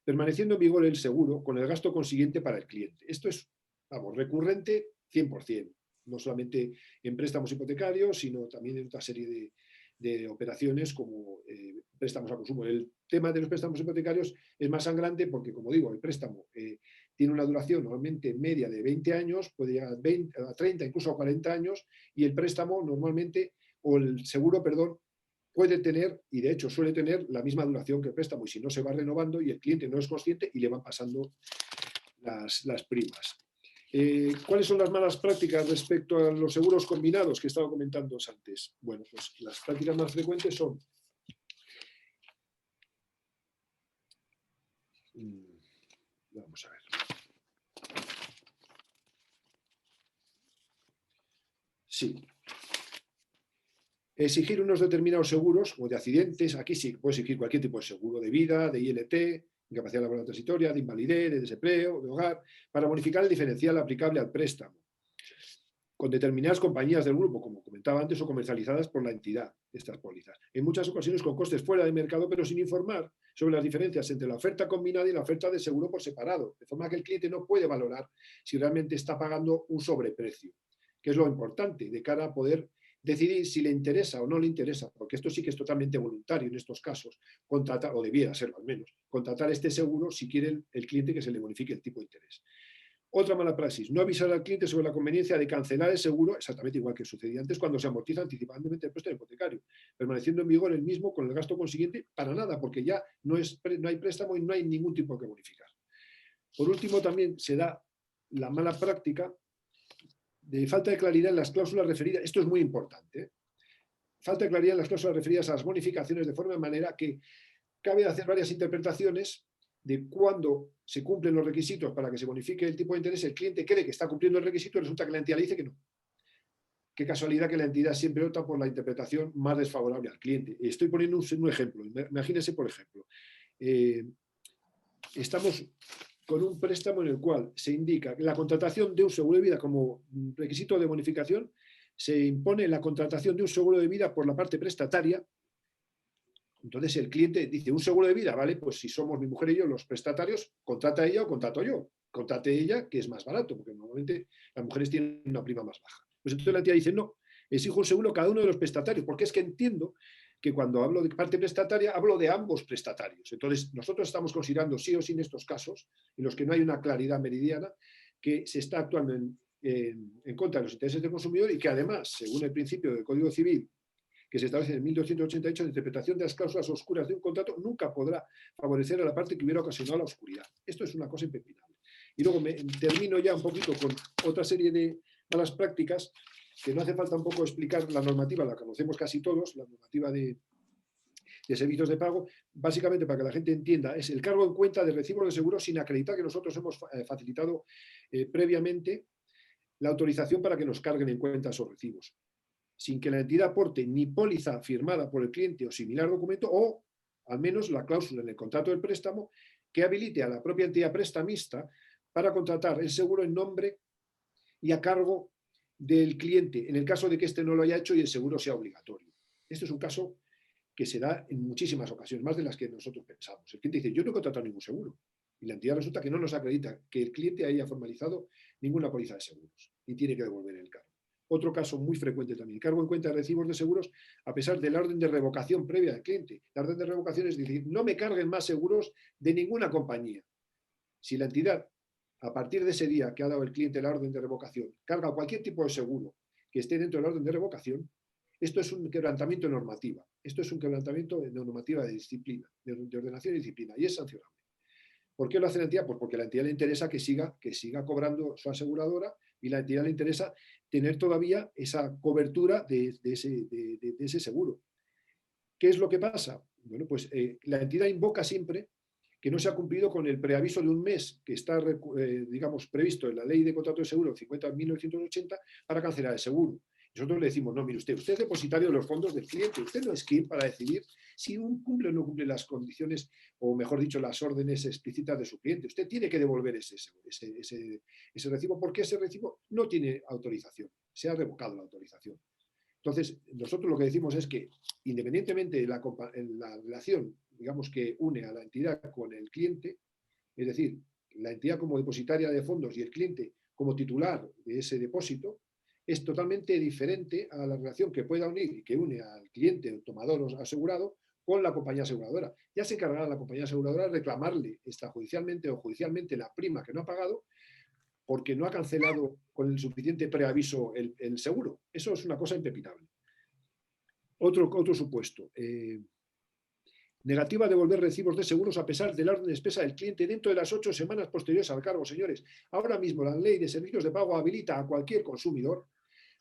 permaneciendo en vigor el seguro con el gasto consiguiente para el cliente. Esto es, vamos, recurrente 100%, no solamente en préstamos hipotecarios, sino también en otra serie de operaciones como préstamos a consumo. El tema de los préstamos hipotecarios es más sangrante porque, como digo, el préstamo tiene una duración normalmente media de 20 años, puede llegar a 30, incluso a 40 años, y el préstamo normalmente, o el seguro, perdón, puede tener, y de hecho suele tener, la misma duración que el préstamo, y si no se va renovando y el cliente no es consciente y le van pasando las primas. ¿Cuáles son las malas prácticas respecto a los seguros combinados que he estado comentando antes? Bueno, pues las prácticas más frecuentes son vamos a ver. Sí. Exigir unos determinados seguros, o de accidentes, aquí sí, puede exigir cualquier tipo de seguro de vida, de ILT, incapacidad laboral transitoria, de invalidez, de desempleo, de hogar, para bonificar el diferencial aplicable al préstamo, con determinadas compañías del grupo, como comentaba antes, o comercializadas por la entidad, estas pólizas. En muchas ocasiones con costes fuera de mercado, pero sin informar sobre las diferencias entre la oferta combinada y la oferta de seguro por separado, de forma que el cliente no puede valorar si realmente está pagando un sobreprecio, que es lo importante de cara a poder decidir si le interesa o no le interesa, porque esto sí que es totalmente voluntario en estos casos, contratar, o debiera serlo al menos, contratar este seguro si quiere el cliente que se le bonifique el tipo de interés. Otra mala praxis, no avisar al cliente sobre la conveniencia de cancelar el seguro, exactamente igual que sucedía antes, cuando se amortiza anticipadamente el préstamo hipotecario, permaneciendo en vigor el mismo con el gasto consiguiente para nada, porque ya no hay préstamo y no hay ningún tipo que bonificar. Por último, también se da la mala práctica de falta de claridad en las cláusulas referidas, esto es muy importante, falta de claridad en las cláusulas referidas a las bonificaciones, de forma de manera que cabe hacer varias interpretaciones de cuándo se cumplen los requisitos para que se bonifique el tipo de interés, el cliente cree que está cumpliendo el requisito y resulta que la entidad le dice que no. Qué casualidad que la entidad siempre opta por la interpretación más desfavorable al cliente. Estoy poniendo un ejemplo, imagínense por ejemplo, estamos con un préstamo en el cual se indica que la contratación de un seguro de vida como requisito de bonificación, se impone la contratación de un seguro de vida por la parte prestataria. Entonces el cliente dice, un seguro de vida, vale, pues si somos mi mujer y yo los prestatarios, contrata ella o contrato yo. Contrate ella, que es más barato, porque normalmente las mujeres tienen una prima más baja. Pues entonces la entidad dice, no, exijo un seguro cada uno de los prestatarios, porque es que entiendo que cuando hablo de parte prestataria, hablo de ambos prestatarios. Entonces, nosotros estamos considerando sí o sí en estos casos, en los que no hay una claridad meridiana, que se está actuando en contra de los intereses del consumidor y que además, según el principio del Código Civil, que se establece en 1288, la interpretación de las cláusulas oscuras de un contrato nunca podrá favorecer a la parte que hubiera ocasionado la oscuridad. Esto es una cosa impepinable. Y luego termino ya un poquito con otra serie de malas prácticas que no hace falta un poco explicar la normativa, la conocemos casi todos, la normativa de servicios de pago, básicamente para que la gente entienda, es el cargo en cuenta de recibos de seguro sin acreditar que nosotros hemos facilitado previamente la autorización para que nos carguen en cuenta esos recibos, sin que la entidad aporte ni póliza firmada por el cliente o similar documento, o al menos la cláusula en el contrato del préstamo que habilite a la propia entidad prestamista para contratar el seguro en nombre y a cargo del cliente, en el caso de que éste no lo haya hecho y el seguro sea obligatorio. Esto es un caso que se da en muchísimas ocasiones, más de las que nosotros pensamos. El cliente dice, yo no he contratado ningún seguro. Y la entidad resulta que no nos acredita que el cliente haya formalizado ninguna póliza de seguros y tiene que devolver el cargo. Otro caso muy frecuente también, cargo en cuenta de recibos de seguros a pesar de la orden de revocación previa del cliente. La orden de revocación es decir, no me carguen más seguros de ninguna compañía. Si la entidad, a partir de ese día que ha dado el cliente la orden de revocación, carga cualquier tipo de seguro que esté dentro de la orden de revocación, esto es un quebrantamiento de normativa. Esto es un quebrantamiento de normativa de disciplina, de ordenación y disciplina, y es sancionable. ¿Por qué lo hace la entidad? Pues porque a la entidad le interesa que siga cobrando su aseguradora y la entidad le interesa tener todavía esa cobertura de ese seguro. ¿Qué es lo que pasa? Bueno, pues la entidad invoca siempre que no se ha cumplido con el preaviso de un mes que está, digamos, previsto en la Ley de Contrato de Seguro 50.1980 para cancelar el seguro. Nosotros le decimos, no, mire usted es depositario de los fondos del cliente, usted no es quien para decidir si cumple o no cumple las condiciones, o mejor dicho, las órdenes explícitas de su cliente. Usted tiene que devolver ese recibo, porque ese recibo no tiene autorización, se ha revocado la autorización. Entonces, nosotros lo que decimos es que, independientemente de la relación, digamos, que une a la entidad con el cliente, es decir, la entidad como depositaria de fondos y el cliente como titular de ese depósito, es totalmente diferente a la relación que pueda unir y que une al cliente, el tomador o asegurado, con la compañía aseguradora. Ya se encargará la compañía aseguradora de reclamarle extrajudicialmente o judicialmente la prima que no ha pagado, porque no ha cancelado con el suficiente preaviso el seguro. Eso es una cosa impepinable. Otro supuesto. Negativa a devolver recibos de seguros a pesar de la orden expresa del cliente dentro de las 8 semanas posteriores al cargo. Señores, ahora mismo la Ley de Servicios de Pago habilita a cualquier consumidor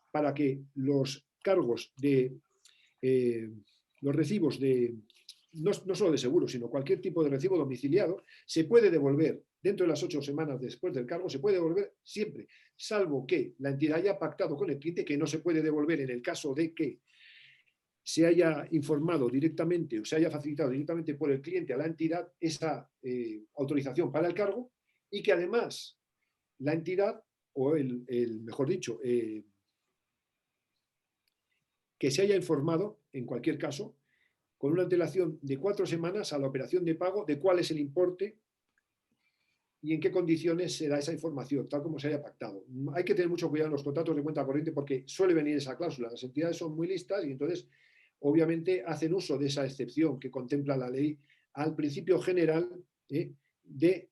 para que los cargos de los recibos de no solo de seguro, sino cualquier tipo de recibo domiciliado, se puede devolver dentro de las 8 semanas después del cargo, se puede devolver siempre, salvo que la entidad haya pactado con el cliente que no se puede devolver en el caso de que se haya informado directamente o se haya facilitado directamente por el cliente a la entidad esa autorización para el cargo, y que además la entidad, o mejor dicho, que se haya informado, en cualquier caso, con una antelación de 4 semanas a la operación de pago de cuál es el importe y en qué condiciones se da esa información, tal como se haya pactado. Hay que tener mucho cuidado en los contratos de cuenta corriente porque suele venir esa cláusula. Las entidades son muy listas y entonces, obviamente, hacen uso de esa excepción que contempla la ley al principio general de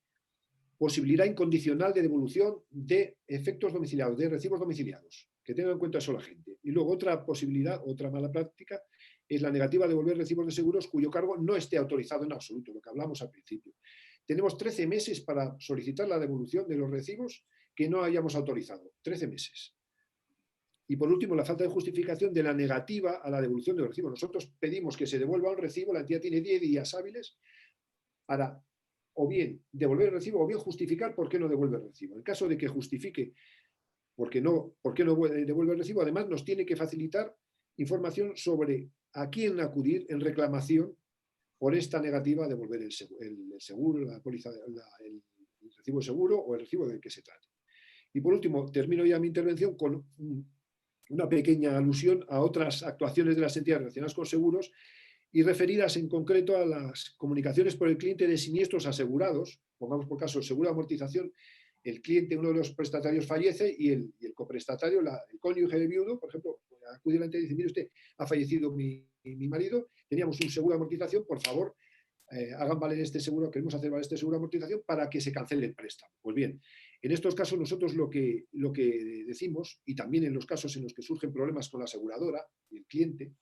posibilidad incondicional de devolución de efectos domiciliados, de recibos domiciliados. Que tenga en cuenta eso la gente. Y luego otra posibilidad, otra mala práctica, es la negativa a devolver recibos de seguros cuyo cargo no esté autorizado en absoluto, lo que hablamos al principio. Tenemos 13 meses para solicitar la devolución de los recibos que no hayamos autorizado. 13 meses. Y por último, la falta de justificación de la negativa a la devolución de los recibos. Nosotros pedimos que se devuelva un recibo, la entidad tiene 10 días hábiles para o bien devolver el recibo o bien justificar por qué no devuelve el recibo. En el caso de que justifique por qué no devuelve el recibo, además nos tiene que facilitar información sobre a quién acudir en reclamación por esta negativa a devolver el seguro, la póliza, el recibo de seguro o el recibo del que se trate. Y por último, termino ya mi intervención con una pequeña alusión a otras actuaciones de las entidades relacionadas con seguros y referidas en concreto a las comunicaciones por el cliente de siniestros asegurados. Pongamos por caso el seguro de amortización. El cliente, uno de los prestatarios, fallece y el coprestatario, el cónyuge de viudo, por ejemplo, acude delante y dice, mire usted, ha fallecido mi marido, teníamos un seguro de amortización, por favor, hagan valer este seguro, queremos hacer valer este seguro de amortización para que se cancele el préstamo. Pues bien, en estos casos nosotros lo que decimos, y también en los casos en los que surgen problemas con la aseguradora y el cliente,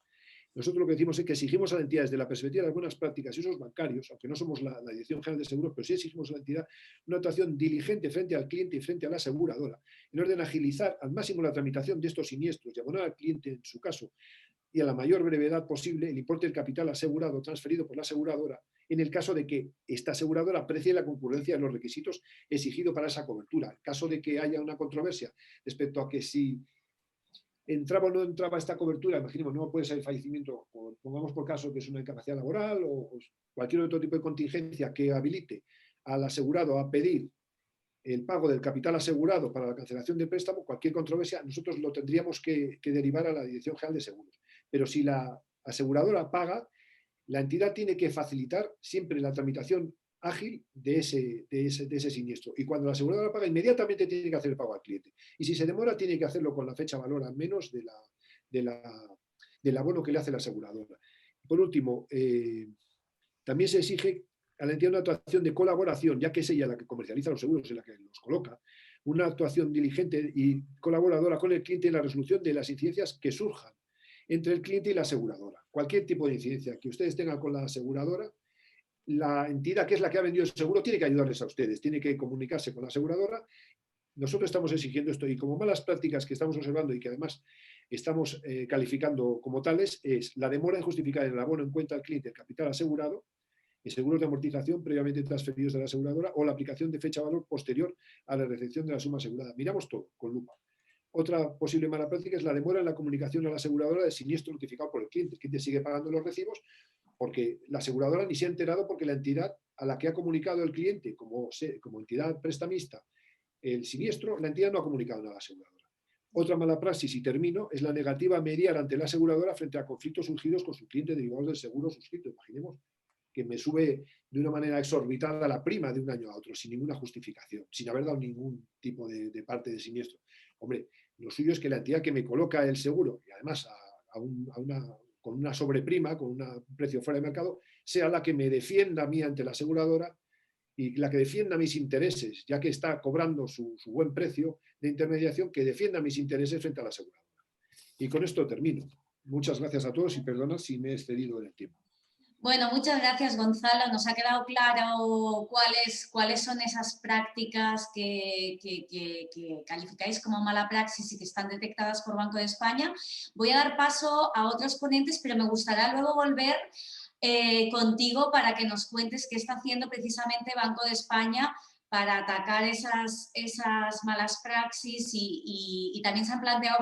nosotros lo que decimos es que exigimos a la entidad desde la perspectiva de algunas prácticas y usos bancarios, aunque no somos la Dirección General de Seguros, pero sí exigimos a la entidad una actuación diligente frente al cliente y frente a la aseguradora, en orden a agilizar al máximo la tramitación de estos siniestros y abonar al cliente, en su caso, y a la mayor brevedad posible, el importe del capital asegurado transferido por la aseguradora, en el caso de que esta aseguradora aprecie la concurrencia de los requisitos exigidos para esa cobertura. En caso de que haya una controversia respecto a que si entraba o no entraba esta cobertura, imaginemos, no puede ser el fallecimiento, pongamos por caso que es una incapacidad laboral o cualquier otro tipo de contingencia que habilite al asegurado a pedir el pago del capital asegurado para la cancelación del préstamo, cualquier controversia, nosotros lo tendríamos que derivar a la Dirección General de Seguros. Pero si la aseguradora paga, la entidad tiene que facilitar siempre la tramitación ágil de ese siniestro. Y cuando la aseguradora paga, inmediatamente tiene que hacer el pago al cliente. Y si se demora, tiene que hacerlo con la fecha valor al menos del abono que le hace la aseguradora. Por último, también se exige a la entidad una actuación de colaboración, ya que es ella la que comercializa los seguros y la que los coloca, una actuación diligente y colaboradora con el cliente en la resolución de las incidencias que surjan entre el cliente y la aseguradora. Cualquier tipo de incidencia que ustedes tengan con la aseguradora, la entidad que es la que ha vendido el seguro tiene que ayudarles a ustedes, tiene que comunicarse con la aseguradora, nosotros estamos exigiendo esto y como malas prácticas que estamos observando y que además estamos calificando como tales es la demora en justificar el abono en cuenta al cliente el capital asegurado, en seguros de amortización previamente transferidos de la aseguradora o la aplicación de fecha valor posterior a la recepción de la suma asegurada. Miramos todo con lupa. Otra posible mala práctica es la demora en la comunicación a la aseguradora del siniestro notificado por el cliente. El cliente sigue pagando los recibos porque la aseguradora ni se ha enterado porque la entidad a la que ha comunicado el cliente como entidad prestamista el siniestro, la entidad no ha comunicado nada a la aseguradora. Otra mala praxis, y termino, es la negativa a mediar ante la aseguradora frente a conflictos surgidos con su cliente derivados del seguro suscrito. Imaginemos que me sube de una manera exorbitada la prima de un año a otro, sin ninguna justificación, sin haber dado ningún tipo de parte de siniestro. Hombre, lo suyo es que la entidad que me coloca el seguro, y además con una sobreprima, con un precio fuera de mercado, sea la que me defienda a mí ante la aseguradora y la que defienda mis intereses, ya que está cobrando su buen precio de intermediación, que defienda mis intereses frente a la aseguradora. Y con esto termino. Muchas gracias a todos y perdona si me he excedido en el tiempo. Bueno, muchas gracias, Gonzalo. Nos ha quedado claro cuáles son esas prácticas que calificáis como mala praxis y que están detectadas por Banco de España. Voy a dar paso a otros ponentes, pero me gustaría luego volver contigo para que nos cuentes qué está haciendo precisamente Banco de España para atacar esas malas praxis y también se han planteado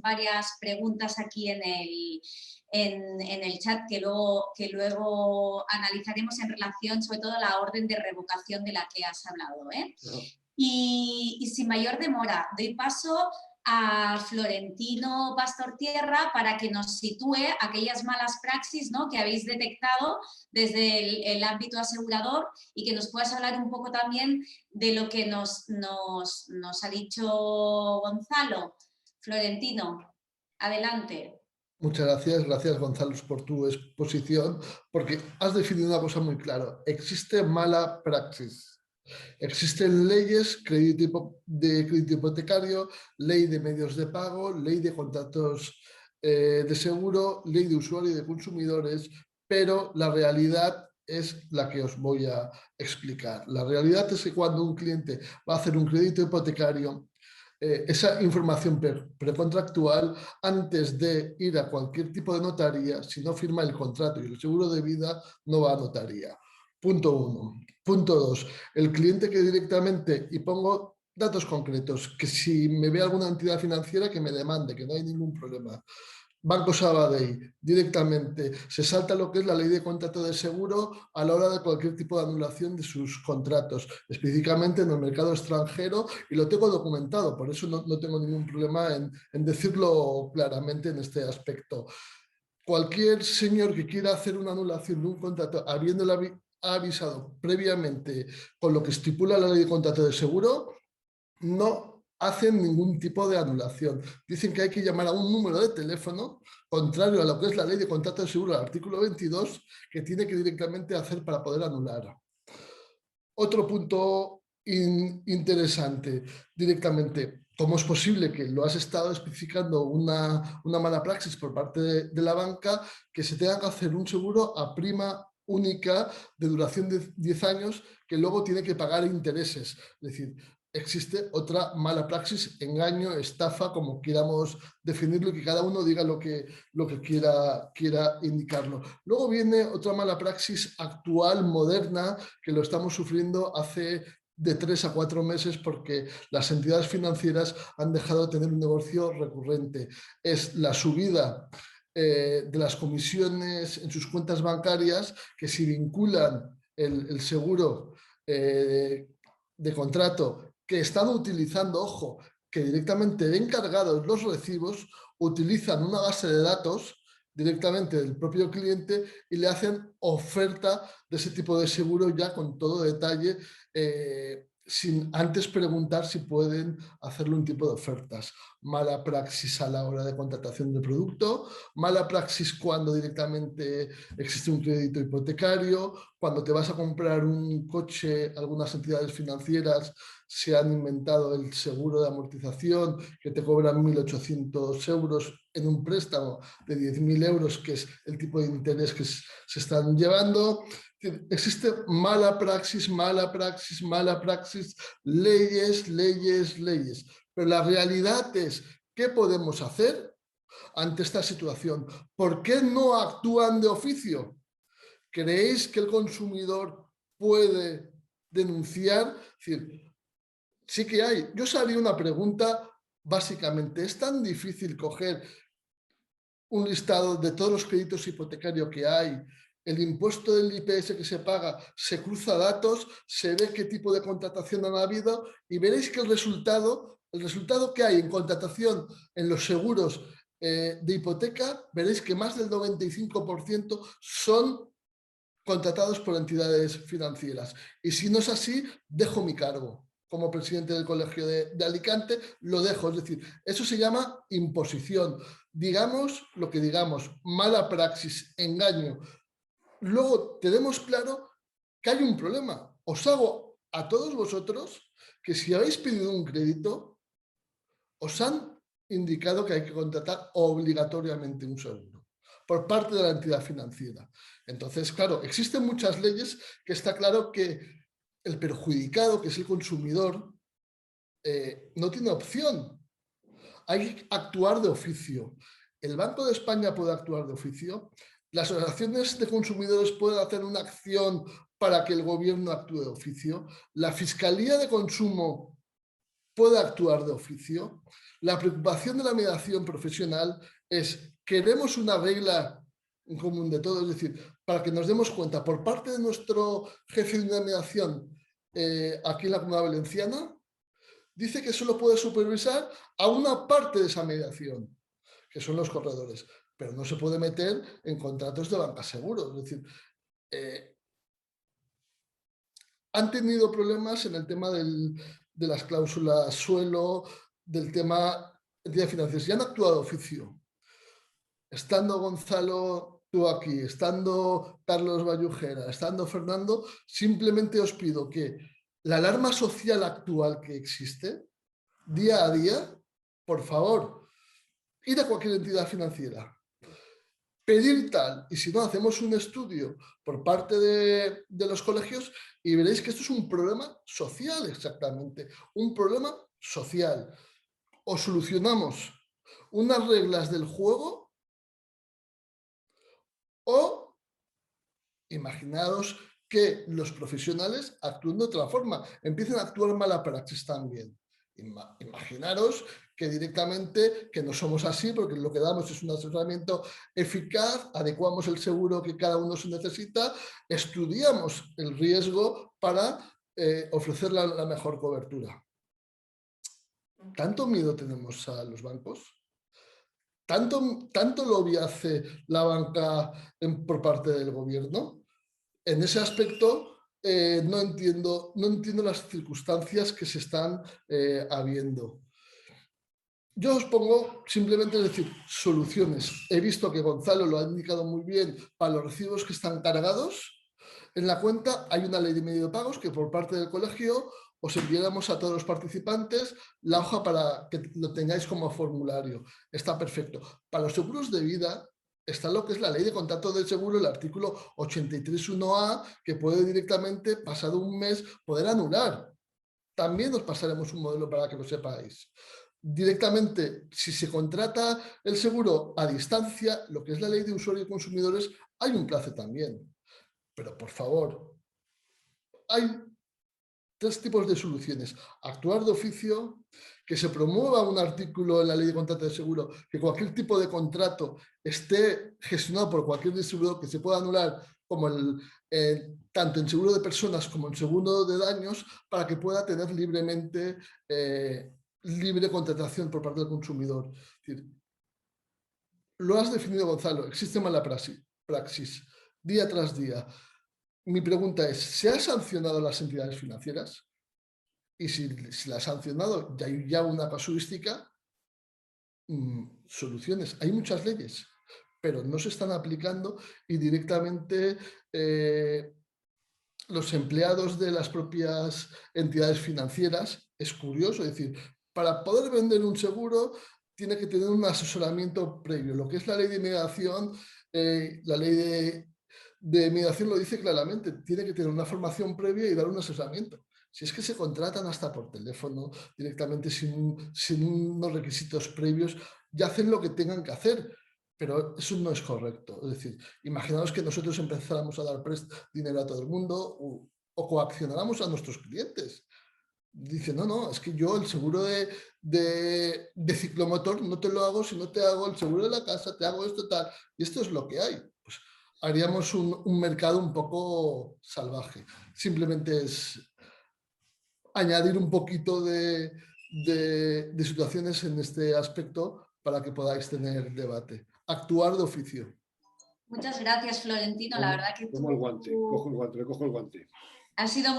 varias preguntas aquí en el chat que luego analizaremos en relación sobre todo a la orden de revocación de la que has hablado, ¿eh? Y sin mayor demora, doy paso a Florentino Pastortierra para que nos sitúe aquellas malas praxis, ¿no?, que habéis detectado desde el ámbito asegurador y que nos puedas hablar un poco también de lo que nos ha dicho Gonzalo. Florentino, adelante. Muchas gracias Gonzalo por tu exposición, porque has definido una cosa muy clara. Existe mala praxis. Existen leyes de crédito hipotecario, ley de medios de pago, ley de contratos de seguro, ley de usuario y de consumidores, pero la realidad es la que os voy a explicar. La realidad es que cuando un cliente va a hacer un crédito hipotecario, esa información precontractual, antes de ir a cualquier tipo de notaría, si no firma el contrato y el seguro de vida, no va a notaría. Punto 1. Punto 2. El cliente que directamente, y pongo datos concretos, que si me ve alguna entidad financiera que me demande, que no hay ningún problema. Banco Sabadell directamente se salta lo que es la ley de contrato de seguro a la hora de cualquier tipo de anulación de sus contratos, específicamente en el mercado extranjero, y lo tengo documentado, por eso no tengo ningún problema en decirlo claramente en este aspecto. Cualquier señor que quiera hacer una anulación de un contrato habiéndolo avisado previamente con lo que estipula la ley de contrato de seguro, no hacen ningún tipo de anulación. Dicen que hay que llamar a un número de teléfono, contrario a lo que es la ley de contrato de seguro, el artículo 22, que tiene que directamente hacer para poder anular. Otro punto interesante, directamente, ¿cómo es posible que lo has estado especificando una mala praxis por parte de la banca, que se tenga que hacer un seguro a prima única de duración de 10 años que luego tiene que pagar intereses? Es decir, existe otra mala praxis, engaño, estafa, como queramos definirlo, y que cada uno diga lo que quiera indicarlo. Luego viene otra mala praxis actual, moderna, que lo estamos sufriendo hace de 3 a 4 meses porque las entidades financieras han dejado de tener un negocio recurrente. Es la subida de las comisiones en sus cuentas bancarias, que si vinculan el seguro de contrato que están utilizando, ojo, que directamente ven cargados los recibos, utilizan una base de datos directamente del propio cliente y le hacen oferta de ese tipo de seguro ya con todo detalle, sin antes preguntar si pueden hacerle un tipo de ofertas. mala praxis a la hora de contratación de producto, mala praxis cuando directamente existe un crédito hipotecario, cuando te vas a comprar un coche, algunas entidades financieras se han inventado el seguro de amortización que te cobran 1.800 euros en un préstamo de 10.000 euros, que es el tipo de interés que se están llevando. Existe mala praxis, mala praxis, mala praxis, leyes, leyes, leyes. Pero la realidad es, ¿qué podemos hacer ante esta situación? ¿Por qué no actúan de oficio? ¿Creéis que el consumidor puede denunciar? Es decir, sí que hay. Yo os haría una pregunta, básicamente, ¿es tan difícil coger un listado de todos los créditos hipotecarios que hay, el impuesto del IPS que se paga, se cruza datos, se ve qué tipo de contratación han habido y veréis que el resultado que hay en contratación en los seguros de hipoteca, veréis que más del 95% son contratados por entidades financieras. Y si no es así, dejo mi cargo. Como presidente del Colegio de Alicante, lo dejo. Es decir, eso se llama imposición. Digamos lo que digamos, mala praxis, engaño. Luego tenemos claro que hay un problema. Os hago a todos vosotros que si habéis pedido un crédito, os han indicado que hay que contratar obligatoriamente un seguro por parte de la entidad financiera. Entonces, claro, existen muchas leyes que está claro que el perjudicado, que es el consumidor, no tiene opción. Hay que actuar de oficio. El Banco de España puede actuar de oficio. Las asociaciones de consumidores pueden hacer una acción para que el gobierno actúe de oficio. La Fiscalía de Consumo puede actuar de oficio. La preocupación de la mediación profesional es, queremos una regla en común de todos, es decir, para que nos demos cuenta por parte de nuestro jefe de una mediación aquí en la Comunidad Valenciana, dice que solo puede supervisar a una parte de esa mediación, que son los corredores, pero no se puede meter en contratos de banca seguros. Es decir, han tenido problemas en el tema de las cláusulas suelo, del tema de entidades financieras, y han actuado de oficio. Estando Gonzalo, tú aquí, estando Carlos Bayujera, estando Fernando, simplemente os pido que la alarma social actual que existe, día a día, por favor, ir a cualquier entidad financiera, pedir tal, y si no, hacemos un estudio por parte de los colegios y veréis que esto es un problema social exactamente, un problema social. O solucionamos unas reglas del juego o imaginaos que los profesionales actúen de otra forma, empiecen a actuar mala praxis también. Imaginaros que directamente que no somos así, porque lo que damos es un asesoramiento eficaz, adecuamos el seguro que cada uno se necesita, estudiamos el riesgo para ofrecer la mejor cobertura. ¿Tanto miedo tenemos a los bancos? ¿Tanto lobby hace la banca por parte del gobierno? En ese aspecto no entiendo las circunstancias que se están habiendo. Yo os pongo simplemente, es decir, soluciones. He visto que Gonzalo lo ha indicado muy bien para los recibos que están cargados. En la cuenta hay una ley de medio de pagos que por parte del colegio os enviáramos a todos los participantes la hoja para que lo tengáis como formulario. Está perfecto. Para los seguros de vida está lo que es la ley de contrato de seguro, el artículo 83.1a, que puede directamente, pasado un mes, poder anular. También os pasaremos un modelo para que lo sepáis. Directamente, si se contrata el seguro a distancia, lo que es la ley de usuarios y consumidores, hay un plazo también. Pero por favor, hay tres tipos de soluciones. Actuar de oficio, que se promueva un artículo en la ley de contrato de seguro, que cualquier tipo de contrato esté gestionado por cualquier distribuidor, que se pueda anular como tanto en seguro de personas como en seguro de daños, para que pueda tener libremente libre contratación por parte del consumidor. Es decir, lo has definido, Gonzalo, existe mala praxis día tras día. Mi pregunta es, ¿se han sancionado a las entidades financieras? Y si las ha sancionado, ya hay una casuística, soluciones. Hay muchas leyes, pero no se están aplicando y directamente los empleados de las propias entidades financieras, es curioso, es decir, para poder vender un seguro tiene que tener un asesoramiento previo. Lo que es la ley de mediación, la ley de mediación lo dice claramente, tiene que tener una formación previa y dar un asesoramiento. Si es que se contratan hasta por teléfono, directamente sin unos requisitos previos, ya hacen lo que tengan que hacer, pero eso no es correcto. Es decir, imaginaos que nosotros empezáramos a dar dinero a todo el mundo o coaccionáramos a nuestros clientes. Dice, no, es que yo el seguro de ciclomotor no te lo hago si no te hago el seguro de la casa, te hago esto, tal. Y esto es lo que hay. Pues haríamos un mercado un poco salvaje. Simplemente es añadir un poquito de situaciones en este aspecto para que podáis tener debate. Actuar de oficio. Muchas gracias, Florentino. La verdad que Tomo el guante, cojo el guante, le cojo el guante. ha sido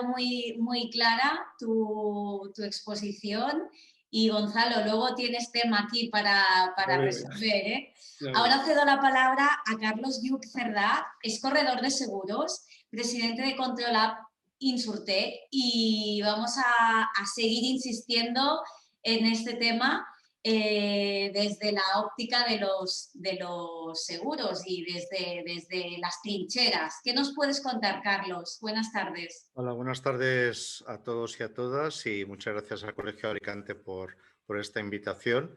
muy clara tu exposición. Y Gonzalo, luego tienes tema aquí para resolver, ¿eh? Ahora cedo la palabra a Carlos Lluc Cerdá, es corredor de seguros, presidente de Controlab Insurtech, y vamos a seguir insistiendo en este tema desde la óptica de los seguros y desde las trincheras. ¿Qué nos puedes contar, Carlos? Buenas tardes. Hola, buenas tardes a todos y a todas y muchas gracias al Colegio de Alicante por esta invitación.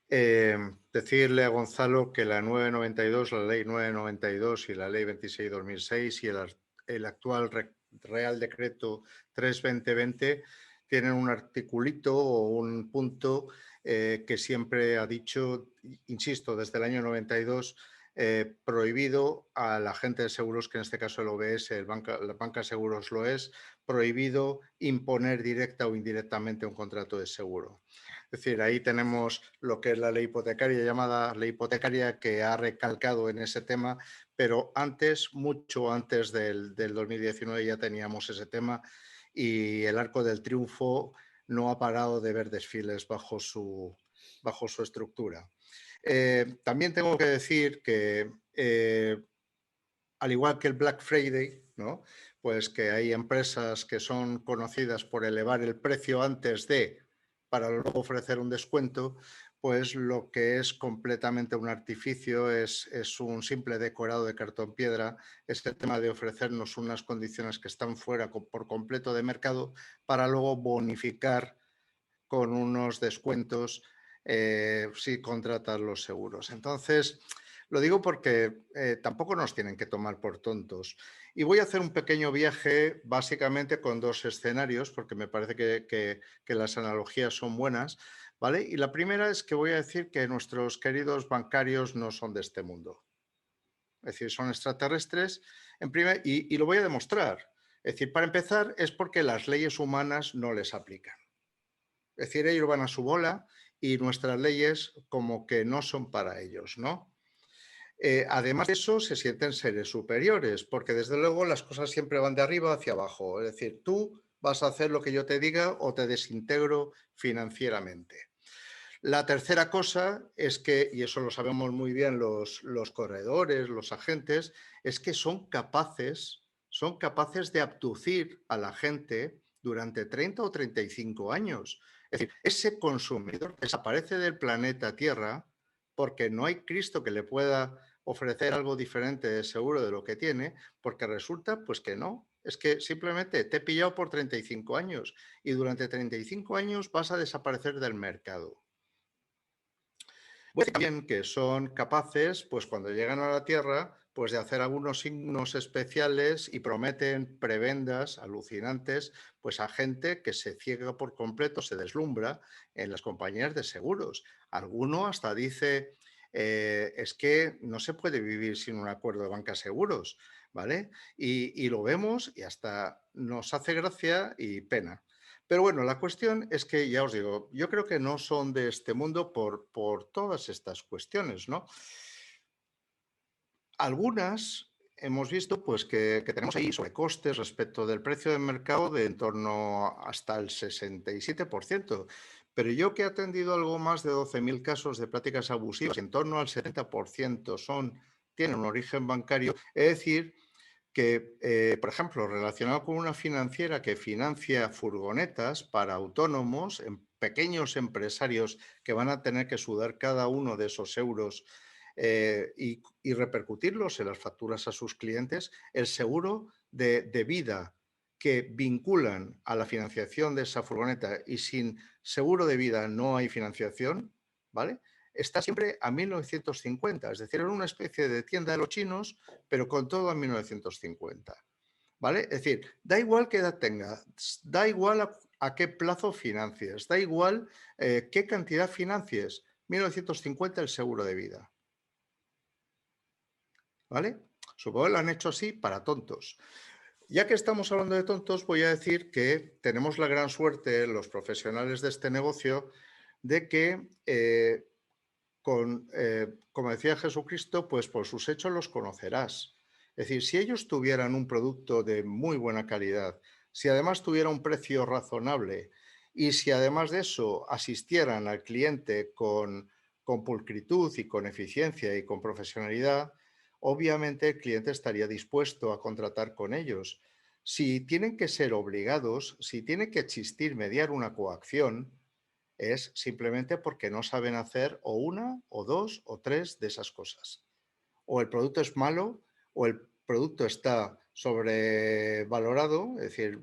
Decirle a Gonzalo que la 992, la ley 992 y la ley 26/2006 y el actual Real Decreto 3/2020 tienen un articulito o un punto que siempre ha dicho, insisto, desde el año 92, prohibido a la agente de seguros, que en este caso el OBS, la banca de seguros lo es, prohibido imponer directa o indirectamente un contrato de seguro. Es decir, ahí tenemos lo que es la ley hipotecaria, llamada ley hipotecaria, que ha recalcado en ese tema, pero antes, mucho antes del 2019 ya teníamos ese tema y el Arco del Triunfo no ha parado de ver desfiles bajo su estructura. También tengo que decir que, al igual que el Black Friday, ¿no?, pues que hay empresas que son conocidas por elevar el precio antes para luego ofrecer un descuento, pues lo que es completamente un artificio es un simple decorado de cartón piedra, es el tema de ofrecernos unas condiciones que están fuera por completo de mercado para luego bonificar con unos descuentos si contratas los seguros. Entonces, lo digo porque tampoco nos tienen que tomar por tontos. Y voy a hacer un pequeño viaje básicamente con dos escenarios, porque me parece que las analogías son buenas, ¿vale? Y la primera es que voy a decir que nuestros queridos bancarios no son de este mundo. Es decir, son extraterrestres y lo voy a demostrar. Es decir, para empezar, es porque las leyes humanas no les aplican. Es decir, ellos van a su bola y nuestras leyes como que no son para ellos, ¿no? Además de eso, se sienten seres superiores, porque desde luego las cosas siempre van de arriba hacia abajo. Es decir, tú vas a hacer lo que yo te diga o te desintegro financieramente. La tercera cosa es que, y eso lo sabemos muy bien los corredores, los agentes, es que son capaces de abducir a la gente durante 30 o 35 años. Es decir, ese consumidor desaparece del planeta Tierra porque no hay Cristo que le pueda ofrecer algo diferente de seguro de lo que tiene, porque resulta pues que no. Es que simplemente te he pillado por 35 años y durante 35 años vas a desaparecer del mercado. Voy a decir también que son capaces, pues cuando llegan a la Tierra, pues de hacer algunos signos especiales y prometen prebendas alucinantes, pues a gente que se ciega por completo, se deslumbra en las compañías de seguros. Alguno hasta dice, es que no se puede vivir sin un acuerdo de banca seguros, ¿vale? Y lo vemos y hasta nos hace gracia y pena. Pero bueno, la cuestión es que, ya os digo, yo creo que no son de este mundo por todas estas cuestiones, ¿no? Algunas hemos visto pues, que tenemos ahí sobrecostes respecto del precio del mercado de en torno hasta el 67%. pero yo que he atendido algo más de 12.000 casos de prácticas abusivas, en torno al 70% tienen un origen bancario, es decir, que, por ejemplo, relacionado con una financiera que financia furgonetas para autónomos, pequeños empresarios que van a tener que sudar cada uno de esos euros y repercutirlos en las facturas a sus clientes, el seguro de vida que vinculan a la financiación de esa furgoneta, y sin seguro de vida no hay financiación, ¿vale? Está siempre a 1950, es decir, era una especie de tienda de los chinos, pero con todo a 1950, ¿vale? Es decir, da igual qué edad tengas, da igual a qué plazo financies, da igual qué cantidad financies, 1950 el seguro de vida, ¿vale? Supongo que lo han hecho así para tontos. Ya que estamos hablando de tontos, voy a decir que tenemos la gran suerte, los profesionales de este negocio, de que como decía Jesucristo, pues por sus hechos los conocerás. Es decir, si ellos tuvieran un producto de muy buena calidad, si además tuviera un precio razonable y si además de eso asistieran al cliente con pulcritud y con eficiencia y con profesionalidad, obviamente el cliente estaría dispuesto a contratar con ellos. Si tienen que ser obligados, si tiene que existir, mediar una coacción, es simplemente porque no saben hacer o una, o dos, o tres de esas cosas. O el producto es malo, o el producto está sobrevalorado, es decir,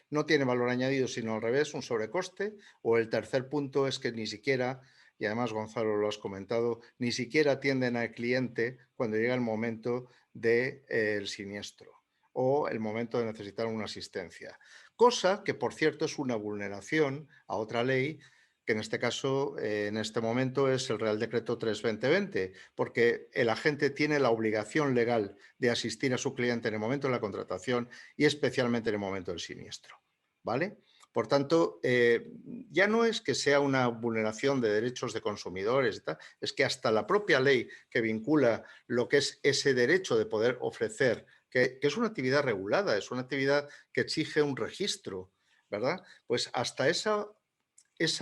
no tiene valor añadido, sino al revés, un sobrecoste, o el tercer punto es que ni siquiera, y además Gonzalo lo has comentado, ni siquiera atienden al cliente cuando llega el momento del siniestro o el momento de necesitar una asistencia. Cosa que, por cierto, es una vulneración a otra ley, que en este caso, en este momento, es el Real Decreto 3/2020, porque el agente tiene la obligación legal de asistir a su cliente en el momento de la contratación y especialmente en el momento del siniestro, ¿vale? Por tanto, ya no es que sea una vulneración de derechos de consumidores y tal, es que hasta la propia ley que vincula lo que es ese derecho de poder ofrecer, que es una actividad regulada, es una actividad que exige un registro, ¿verdad? Pues hasta esa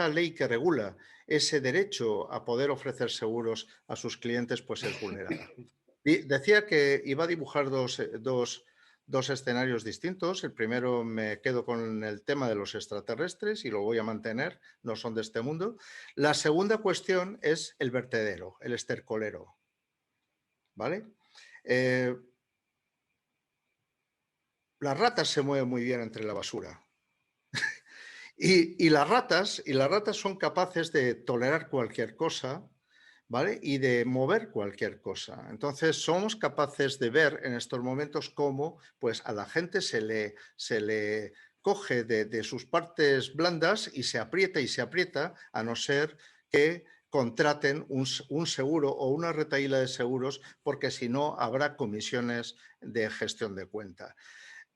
ley que regula ese derecho a poder ofrecer seguros a sus clientes, pues es vulnerada. Y decía que iba a dibujar dos escenarios distintos. El primero, me quedo con el tema de los extraterrestres y lo voy a mantener, no son de este mundo. La segunda cuestión es el vertedero, el estercolero, ¿vale? Las ratas se mueven muy bien entre la basura. Y las ratas son capaces de tolerar cualquier cosa, ¿vale? Y de mover cualquier cosa. Entonces, somos capaces de ver en estos momentos cómo, pues, a la gente se le coge de sus partes blandas y se aprieta, a no ser que contraten un seguro o una retahíla de seguros, porque si no habrá comisiones de gestión de cuenta.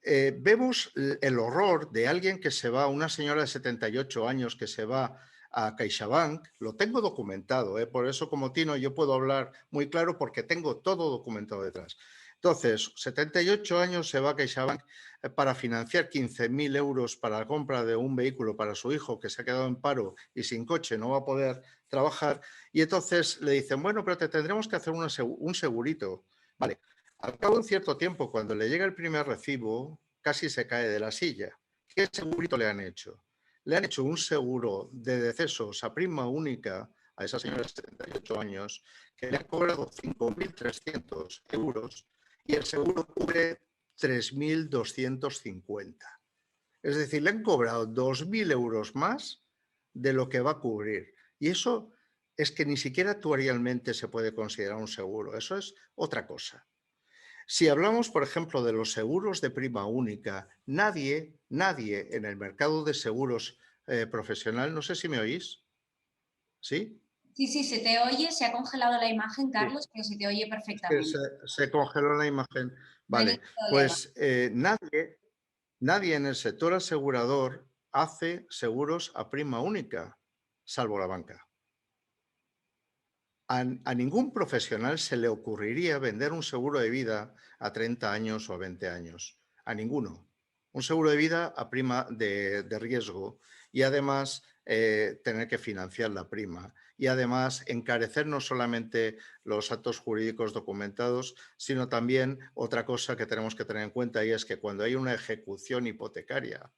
Vemos el horror de alguien que se va, una señora de 78 años que se va a CaixaBank, lo tengo documentado, por eso como Tino yo puedo hablar muy claro porque tengo todo documentado detrás. Entonces, 78 años se va a CaixaBank para financiar 15.000 euros para la compra de un vehículo para su hijo que se ha quedado en paro y sin coche, no va a poder trabajar, y entonces le dicen, bueno, pero te tendremos que hacer un segurito. Vale. Al cabo de un cierto tiempo, cuando le llega el primer recibo, casi se cae de la silla. ¿Qué segurito le han hecho? Le han hecho un seguro de decesos a prima única a esa señora de 78 años, que le han cobrado 5.300 euros y el seguro cubre 3.250. Es decir, le han cobrado 2.000 euros más de lo que va a cubrir. Y eso es que ni siquiera actuarialmente se puede considerar un seguro. Eso es otra cosa. Si hablamos, por ejemplo, de los seguros de prima única, nadie en el mercado de seguros profesional, no sé si me oís, ¿sí? Sí, se te oye, se ha congelado la imagen, Carlos, sí, pero se te oye perfectamente. Es que se congeló la imagen. Vale, pues nadie en el sector asegurador hace seguros a prima única, salvo la banca. A ningún profesional se le ocurriría vender un seguro de vida a 30 años o a 20 años. A ninguno. Un seguro de vida a prima de riesgo y además tener que financiar la prima y además encarecer no solamente los actos jurídicos documentados, sino también otra cosa que tenemos que tener en cuenta, y es que cuando hay una ejecución hipotecaria,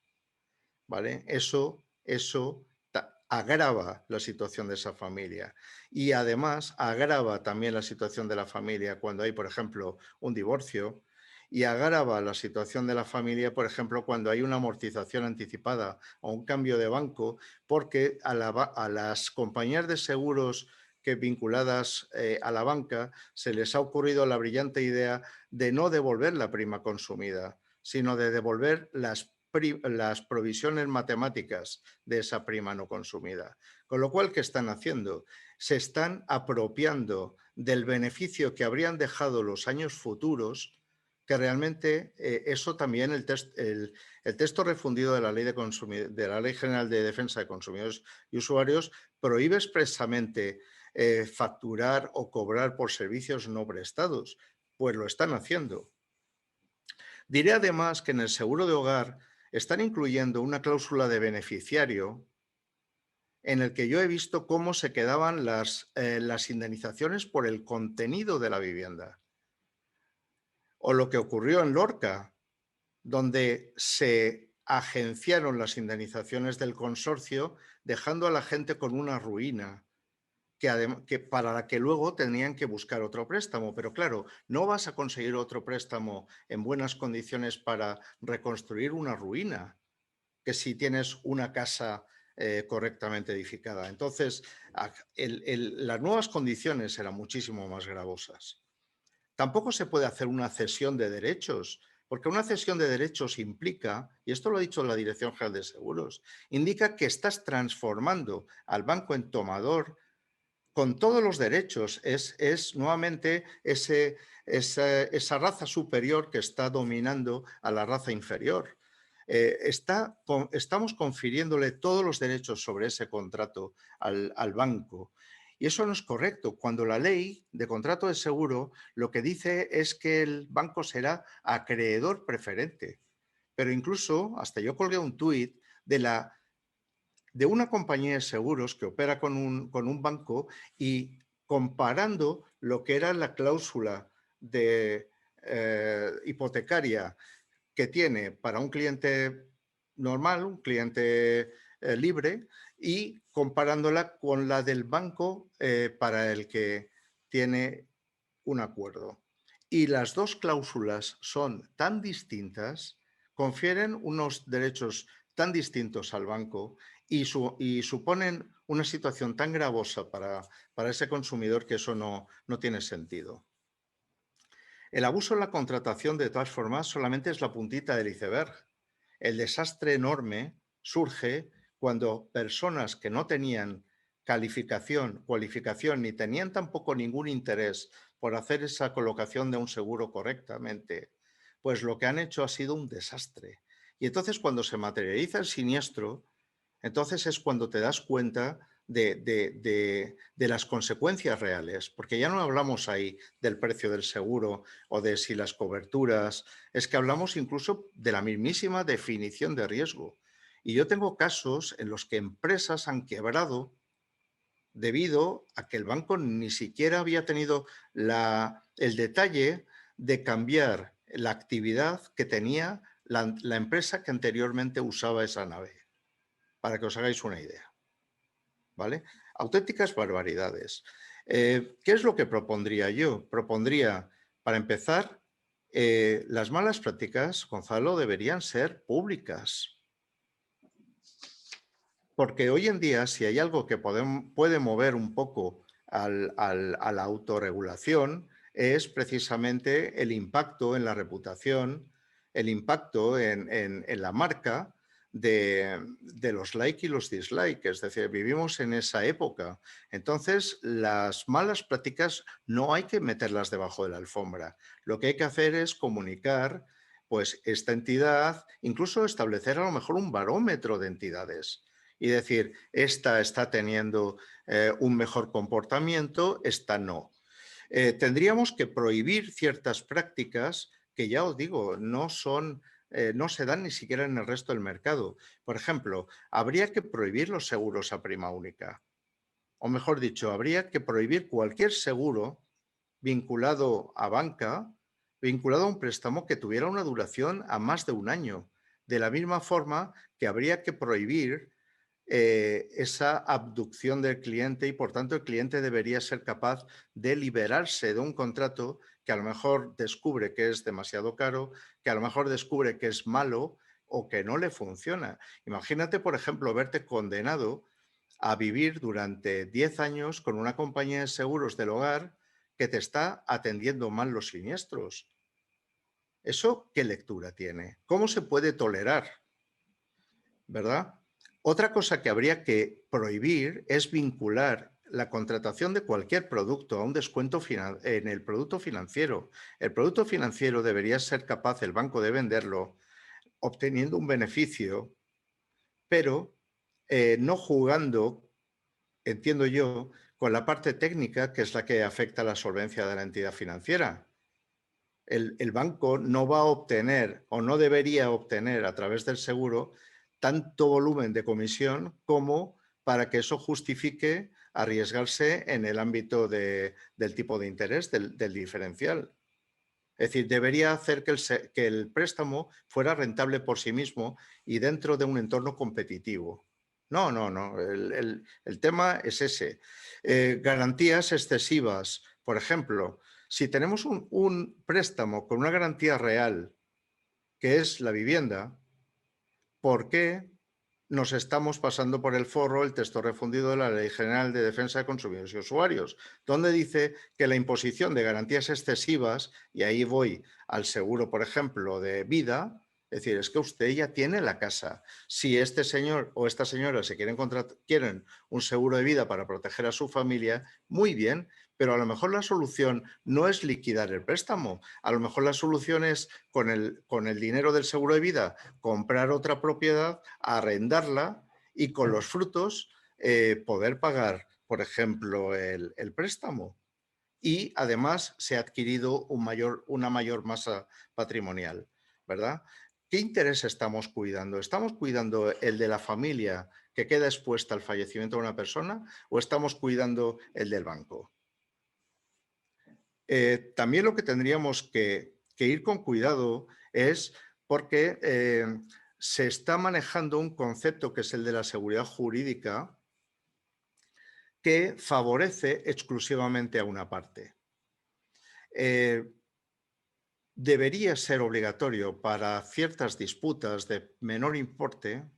¿vale? Eso agrava la situación de esa familia y además agrava también la situación de la familia cuando hay, por ejemplo, un divorcio, y agrava la situación de la familia, por ejemplo, cuando hay una amortización anticipada o un cambio de banco, porque a las compañías de seguros vinculadas a la banca se les ha ocurrido la brillante idea de no devolver la prima consumida, sino de devolver las provisiones matemáticas de esa prima no consumida. Con lo cual, ¿qué están haciendo? Se están apropiando del beneficio que habrían dejado los años futuros, que realmente eso también el texto refundido de la Ley General de Defensa de Consumidores y Usuarios prohíbe expresamente facturar o cobrar por servicios no prestados, pues lo están haciendo. Diré además que en el seguro de hogar están incluyendo una cláusula de beneficiario en el que yo he visto cómo se quedaban las indemnizaciones por el contenido de la vivienda. O lo que ocurrió en Lorca, donde se agenciaron las indemnizaciones del consorcio, dejando a la gente con una ruina, para la que luego tenían que buscar otro préstamo. Pero claro, no vas a conseguir otro préstamo en buenas condiciones para reconstruir una ruina que si tienes una casa correctamente edificada. Entonces, las nuevas condiciones eran muchísimo más gravosas. Tampoco se puede hacer una cesión de derechos, porque una cesión de derechos implica, y esto lo ha dicho la Dirección General de Seguros, indica que estás transformando al banco en tomador con todos los derechos. Es nuevamente esa raza superior que está dominando a la raza inferior. Estamos confiriéndole todos los derechos sobre ese contrato al banco. Y eso no es correcto. Cuando la ley de contrato de seguro lo que dice es que el banco será acreedor preferente. Pero incluso, hasta yo colgué un tuit de una compañía de seguros que opera con un banco y comparando lo que era la cláusula de hipotecaria que tiene para un cliente normal, un cliente libre, y comparándola con la del banco para el que tiene un acuerdo. Y las dos cláusulas son tan distintas, confieren unos derechos tan distintos al banco y suponen una situación tan gravosa para ese consumidor que eso no tiene sentido. El abuso en la contratación, de todas formas, solamente es la puntita del iceberg. El desastre enorme surge cuando personas que no tenían cualificación ni tenían tampoco ningún interés por hacer esa colocación de un seguro correctamente, pues lo que han hecho ha sido un desastre. Y entonces cuando se materializa el siniestro, entonces es cuando te das cuenta de las consecuencias reales, porque ya no hablamos ahí del precio del seguro o de si las coberturas, es que hablamos incluso de la mismísima definición de riesgo. Y yo tengo casos en los que empresas han quebrado debido a que el banco ni siquiera había tenido el detalle de cambiar la actividad que tenía la empresa que anteriormente usaba esa nave, para que os hagáis una idea. ¿Vale? Auténticas barbaridades. ¿Qué es lo que propondría yo? Propondría, para empezar, las malas prácticas, Gonzalo, deberían ser públicas. Porque hoy en día, si hay algo que puede mover un poco a la autorregulación, es precisamente el impacto en la reputación, el impacto en la marca de los like y los dislike. Es decir, vivimos en esa época. Entonces, las malas prácticas no hay que meterlas debajo de la alfombra. Lo que hay que hacer es comunicar, pues, esta entidad, incluso establecer a lo mejor un barómetro de entidades y decir, esta está teniendo un mejor comportamiento, esta no. Tendríamos que prohibir ciertas prácticas que, ya os digo, no son no se dan ni siquiera en el resto del mercado. Por ejemplo, habría que prohibir los seguros a prima única. O mejor dicho, habría que prohibir cualquier seguro vinculado a banca, vinculado a un préstamo que tuviera una duración a más de un año. De la misma forma que habría que prohibir esa abducción del cliente y, por tanto, el cliente debería ser capaz de liberarse de un contrato que a lo mejor descubre que es demasiado caro, que a lo mejor descubre que es malo o que no le funciona. Imagínate, por ejemplo, verte condenado a vivir durante 10 años con una compañía de seguros del hogar que te está atendiendo mal los siniestros. ¿Eso qué lectura tiene? ¿Cómo se puede tolerar? ¿Verdad? Otra cosa que habría que prohibir es vincular la contratación de cualquier producto a un descuento en el producto financiero. El producto financiero debería ser capaz el banco de venderlo obteniendo un beneficio, pero no jugando, entiendo yo, con la parte técnica que es la que afecta a la solvencia de la entidad financiera. El banco no va a obtener o no debería obtener a través del seguro tanto volumen de comisión como para que eso justifique arriesgarse en el ámbito del tipo de interés, del diferencial. Es decir, debería hacer que el préstamo fuera rentable por sí mismo y dentro de un entorno competitivo. No. El tema es ese. Garantías excesivas. Por ejemplo, si tenemos un préstamo con una garantía real, que es la vivienda, ¿por qué nos estamos pasando por el forro el texto refundido de la Ley General de Defensa de Consumidores y Usuarios, donde dice que la imposición de garantías excesivas, y ahí voy al seguro, por ejemplo, de vida, es decir, es que usted ya tiene la casa. Si este señor o esta señora se quieren un seguro de vida para proteger a su familia, muy bien, pero a lo mejor la solución no es liquidar el préstamo. A lo mejor la solución es, con el dinero del seguro de vida, comprar otra propiedad, arrendarla y con los frutos poder pagar, por ejemplo, el préstamo. Y además se ha adquirido una mayor masa patrimonial, ¿verdad? ¿Qué interés estamos cuidando? ¿Estamos cuidando el de la familia que queda expuesta al fallecimiento de una persona o estamos cuidando el del banco? También lo que tendríamos que ir con cuidado es porque se está manejando un concepto que es el de la seguridad jurídica que favorece exclusivamente a una parte. Debería ser obligatorio para ciertas disputas de menor importe,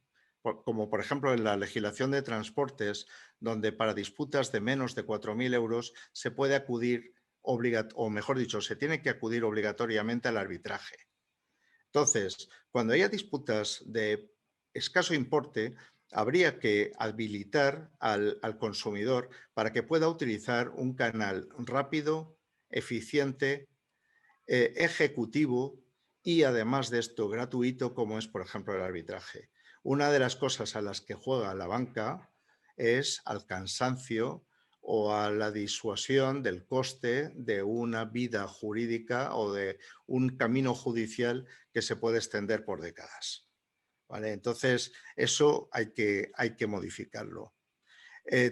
como por ejemplo en la legislación de transportes, donde para disputas de menos de 4.000 euros se puede acudir, o mejor dicho, se tiene que acudir obligatoriamente al arbitraje. Entonces, cuando haya disputas de escaso importe, habría que habilitar al consumidor para que pueda utilizar un canal rápido, eficiente, ejecutivo y además de esto gratuito, como es por ejemplo el arbitraje. Una de las cosas a las que juega la banca es al cansancio o a la disuasión del coste de una vida jurídica o de un camino judicial que se puede extender por décadas. ¿Vale? Entonces, eso hay que modificarlo.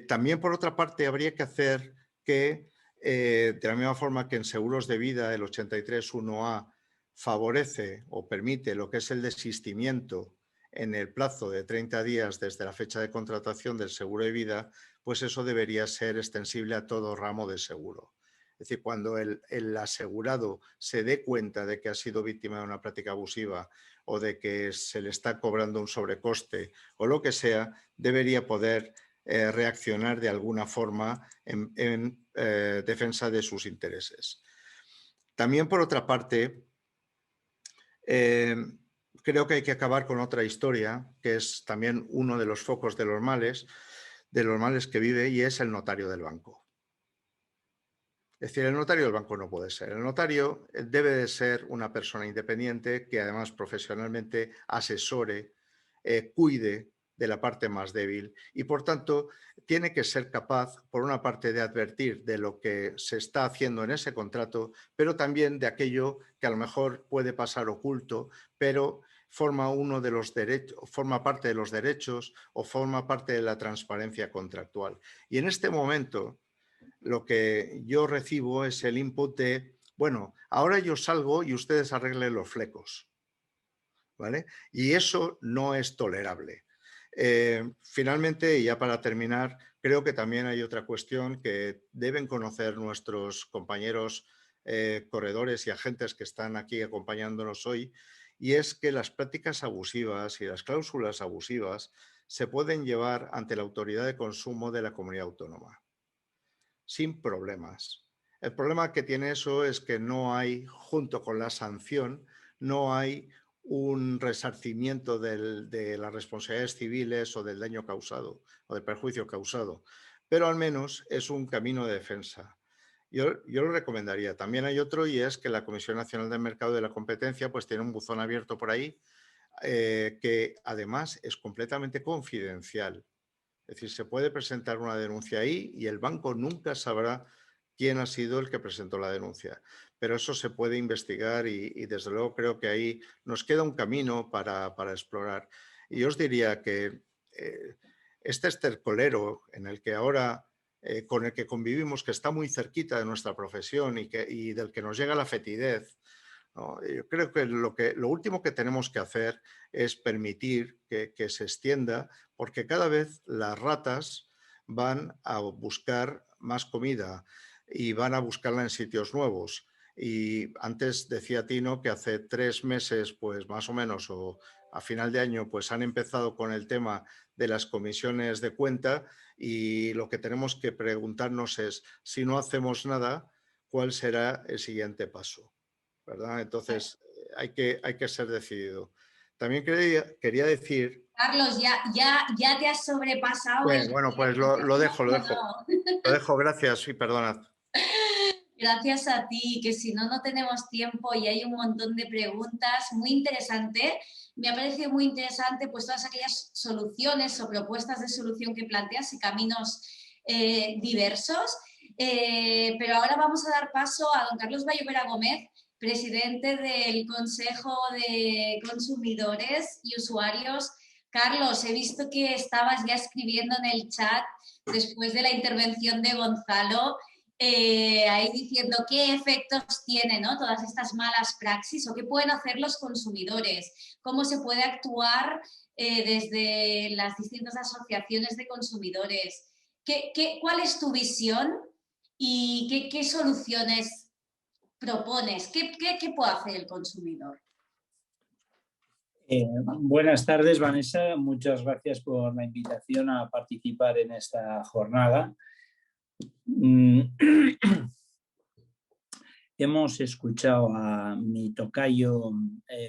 También, por otra parte, habría que hacer que, de la misma forma que en seguros de vida el 83.1a favorece o permite lo que es el desistimiento en el plazo de 30 días desde la fecha de contratación del seguro de vida, pues eso debería ser extensible a todo ramo de seguro. Es decir, cuando el asegurado se dé cuenta de que ha sido víctima de una práctica abusiva o de que se le está cobrando un sobrecoste o lo que sea, debería poder reaccionar de alguna forma en defensa de sus intereses. También, por otra parte, creo que hay que acabar con otra historia, que es también uno de los focos de los males que vive, y es el notario del banco. Es decir, el notario del banco no puede ser. El notario debe de ser una persona independiente que además profesionalmente asesore, cuide de la parte más débil y, por tanto, tiene que ser capaz, por una parte, de advertir de lo que se está haciendo en ese contrato, pero también de aquello que a lo mejor puede pasar oculto, pero forma parte de los derechos o forma parte de la transparencia contractual. Y en este momento, lo que yo recibo es el input de, bueno, ahora yo salgo y ustedes arreglen los flecos, ¿vale? Y eso no es tolerable. Finalmente, y ya para terminar, creo que también hay otra cuestión que deben conocer nuestros compañeros corredores y agentes que están aquí acompañándonos hoy, y es que las prácticas abusivas y las cláusulas abusivas se pueden llevar ante la autoridad de consumo de la comunidad autónoma, sin problemas. El problema que tiene eso es que no hay, junto con la sanción, no hay un resarcimiento de las responsabilidades civiles o del daño causado o del perjuicio causado, pero al menos es un camino de defensa. Yo lo recomendaría. También hay otro, y es que la Comisión Nacional del Mercado y de la Competencia pues tiene un buzón abierto por ahí que además es completamente confidencial. Es decir, se puede presentar una denuncia ahí y el banco nunca sabrá quién ha sido el que presentó la denuncia. Pero eso se puede investigar y desde luego creo que ahí nos queda un camino para explorar. Y yo os diría que este estercolero en el que ahora, con el que convivimos, que está muy cerquita de nuestra profesión y del que nos llega la fetidez, ¿no? Yo creo que lo último que tenemos que hacer es permitir que se extienda, porque cada vez las ratas van a buscar más comida y van a buscarla en sitios nuevos. Y antes decía Tino que hace 3 meses, pues más o menos, o a final de año, pues han empezado con el tema de las comisiones de cuenta, y lo que tenemos que preguntarnos es, si no hacemos nada, ¿cuál será el siguiente paso? ¿Verdad? Entonces hay que ser decidido. También quería decir... Carlos, ya te has sobrepasado. Bueno, pues lo dejo. No. Lo dejo, gracias y perdonad. Gracias a ti, que si no, no tenemos tiempo y hay un montón de preguntas. Muy interesante. Me ha parecido muy interesante pues todas aquellas soluciones o propuestas de solución que planteas y caminos diversos. Pero ahora vamos a dar paso a don Carlos Bayovera Gómez, presidente del Consejo de Consumidores y Usuarios. Carlos, he visto que estabas ya escribiendo en el chat después de la intervención de Gonzalo, ahí diciendo qué efectos tienen, ¿no?, todas estas malas praxis o qué pueden hacer los consumidores, cómo se puede actuar desde las distintas asociaciones de consumidores. ¿Cuál es tu visión y qué soluciones propones? ¿Qué puede hacer el consumidor? Buenas tardes, Vanessa. Muchas gracias por la invitación a participar en esta jornada. Hemos escuchado a mi tocayo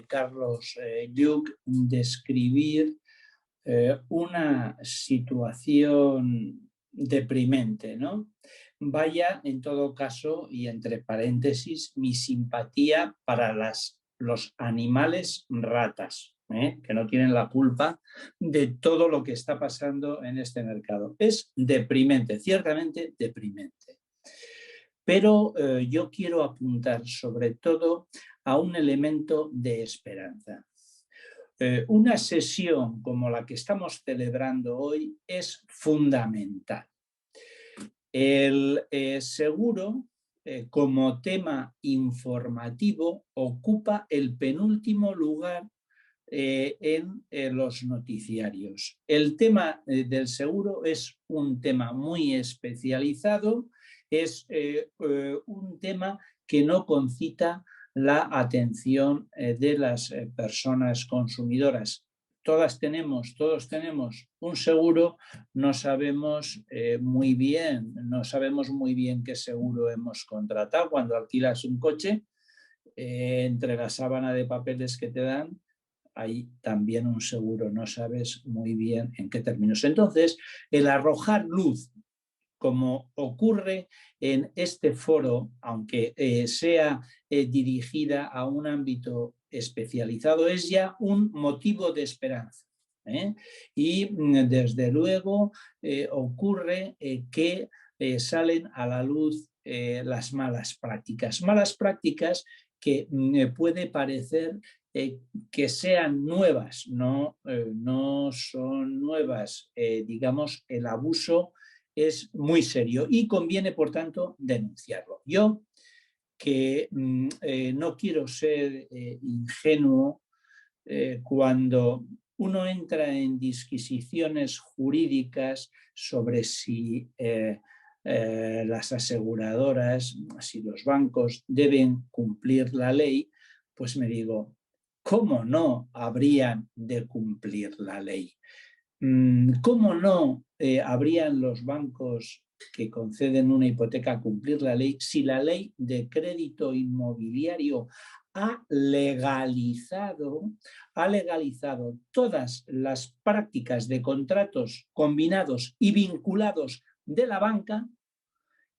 Carlos Lluch describir una situación deprimente, ¿no? Vaya, en todo caso, y entre paréntesis, mi simpatía para los animales ratas, que no tienen la culpa de todo lo que está pasando en este mercado. Es deprimente, ciertamente deprimente. Pero yo quiero apuntar sobre todo a un elemento de esperanza. Una sesión como la que estamos celebrando hoy es fundamental. El seguro, como tema informativo, ocupa el penúltimo lugar en los noticiarios. El tema del seguro es un tema muy especializado, es un tema que no concita la atención de las personas consumidoras. Todos tenemos un seguro, no sabemos muy bien qué seguro hemos contratado. Cuando alquilas un coche, entre la sábana de papeles que te dan, hay también un seguro, no sabes muy bien en qué términos. Entonces, el arrojar luz, como ocurre en este foro, aunque sea dirigida a un ámbito especializado, es ya un motivo de esperanza. Y desde luego ocurre que salen a la luz las malas prácticas. Malas prácticas que puede parecer que sean nuevas, no son nuevas. Digamos, el abuso es muy serio y conviene, por tanto, denunciarlo. Yo, que no quiero ser ingenuo, cuando uno entra en disquisiciones jurídicas sobre si las aseguradoras, si los bancos deben cumplir la ley, pues me digo, ¿cómo no habrían de cumplir la ley? ¿Cómo no habrían los bancos que conceden una hipoteca a cumplir la ley si la ley de crédito inmobiliario ha legalizado todas las prácticas de contratos combinados y vinculados de la banca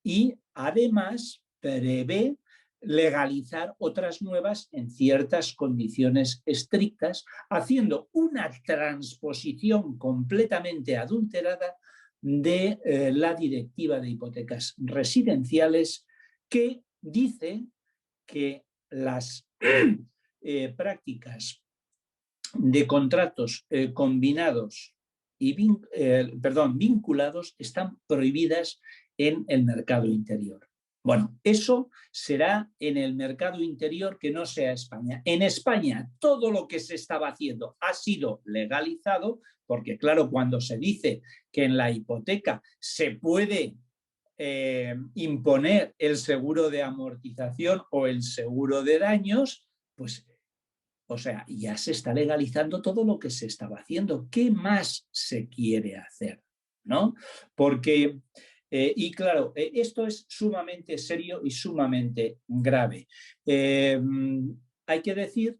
y además prevé legalizar otras nuevas en ciertas condiciones estrictas, haciendo una transposición completamente adulterada de la Directiva de Hipotecas Residenciales, que dice que las prácticas de contratos combinados y vinculados están prohibidas en el mercado interior. Bueno, eso será en el mercado interior que no sea España. En España todo lo que se estaba haciendo ha sido legalizado, porque claro, cuando se dice que en la hipoteca se puede imponer el seguro de amortización o el seguro de daños, pues, o sea, ya se está legalizando todo lo que se estaba haciendo. ¿Qué más se quiere hacer? ¿No? Porque... y claro, esto es sumamente serio y sumamente grave. Hay que decir,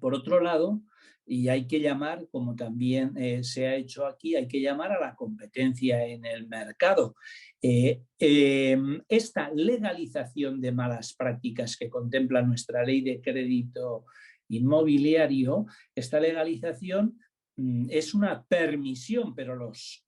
por otro lado, y hay que llamar, como también se ha hecho aquí, hay que llamar a la competencia en el mercado. Esta legalización de malas prácticas que contempla nuestra ley de crédito inmobiliario, esta legalización es una permisión, pero los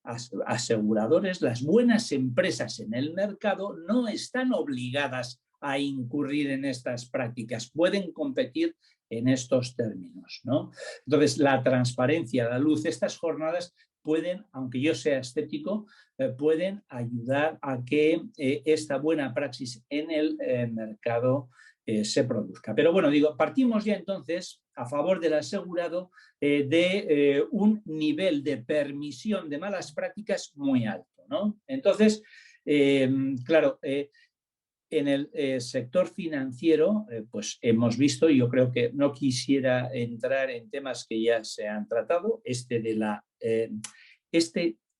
aseguradores, las buenas empresas en el mercado no están obligadas a incurrir en estas prácticas, pueden competir en estos términos, ¿no? Entonces, la transparencia, la luz, estas jornadas pueden, aunque yo sea escéptico, pueden ayudar a que esta buena praxis en el mercado se produzca. Pero bueno, digo, partimos ya entonces a favor del asegurado de un nivel de permisión de malas prácticas muy alto, ¿no? Entonces, claro, en el sector financiero, pues hemos visto, y yo creo que no quisiera entrar en temas que ya se han tratado,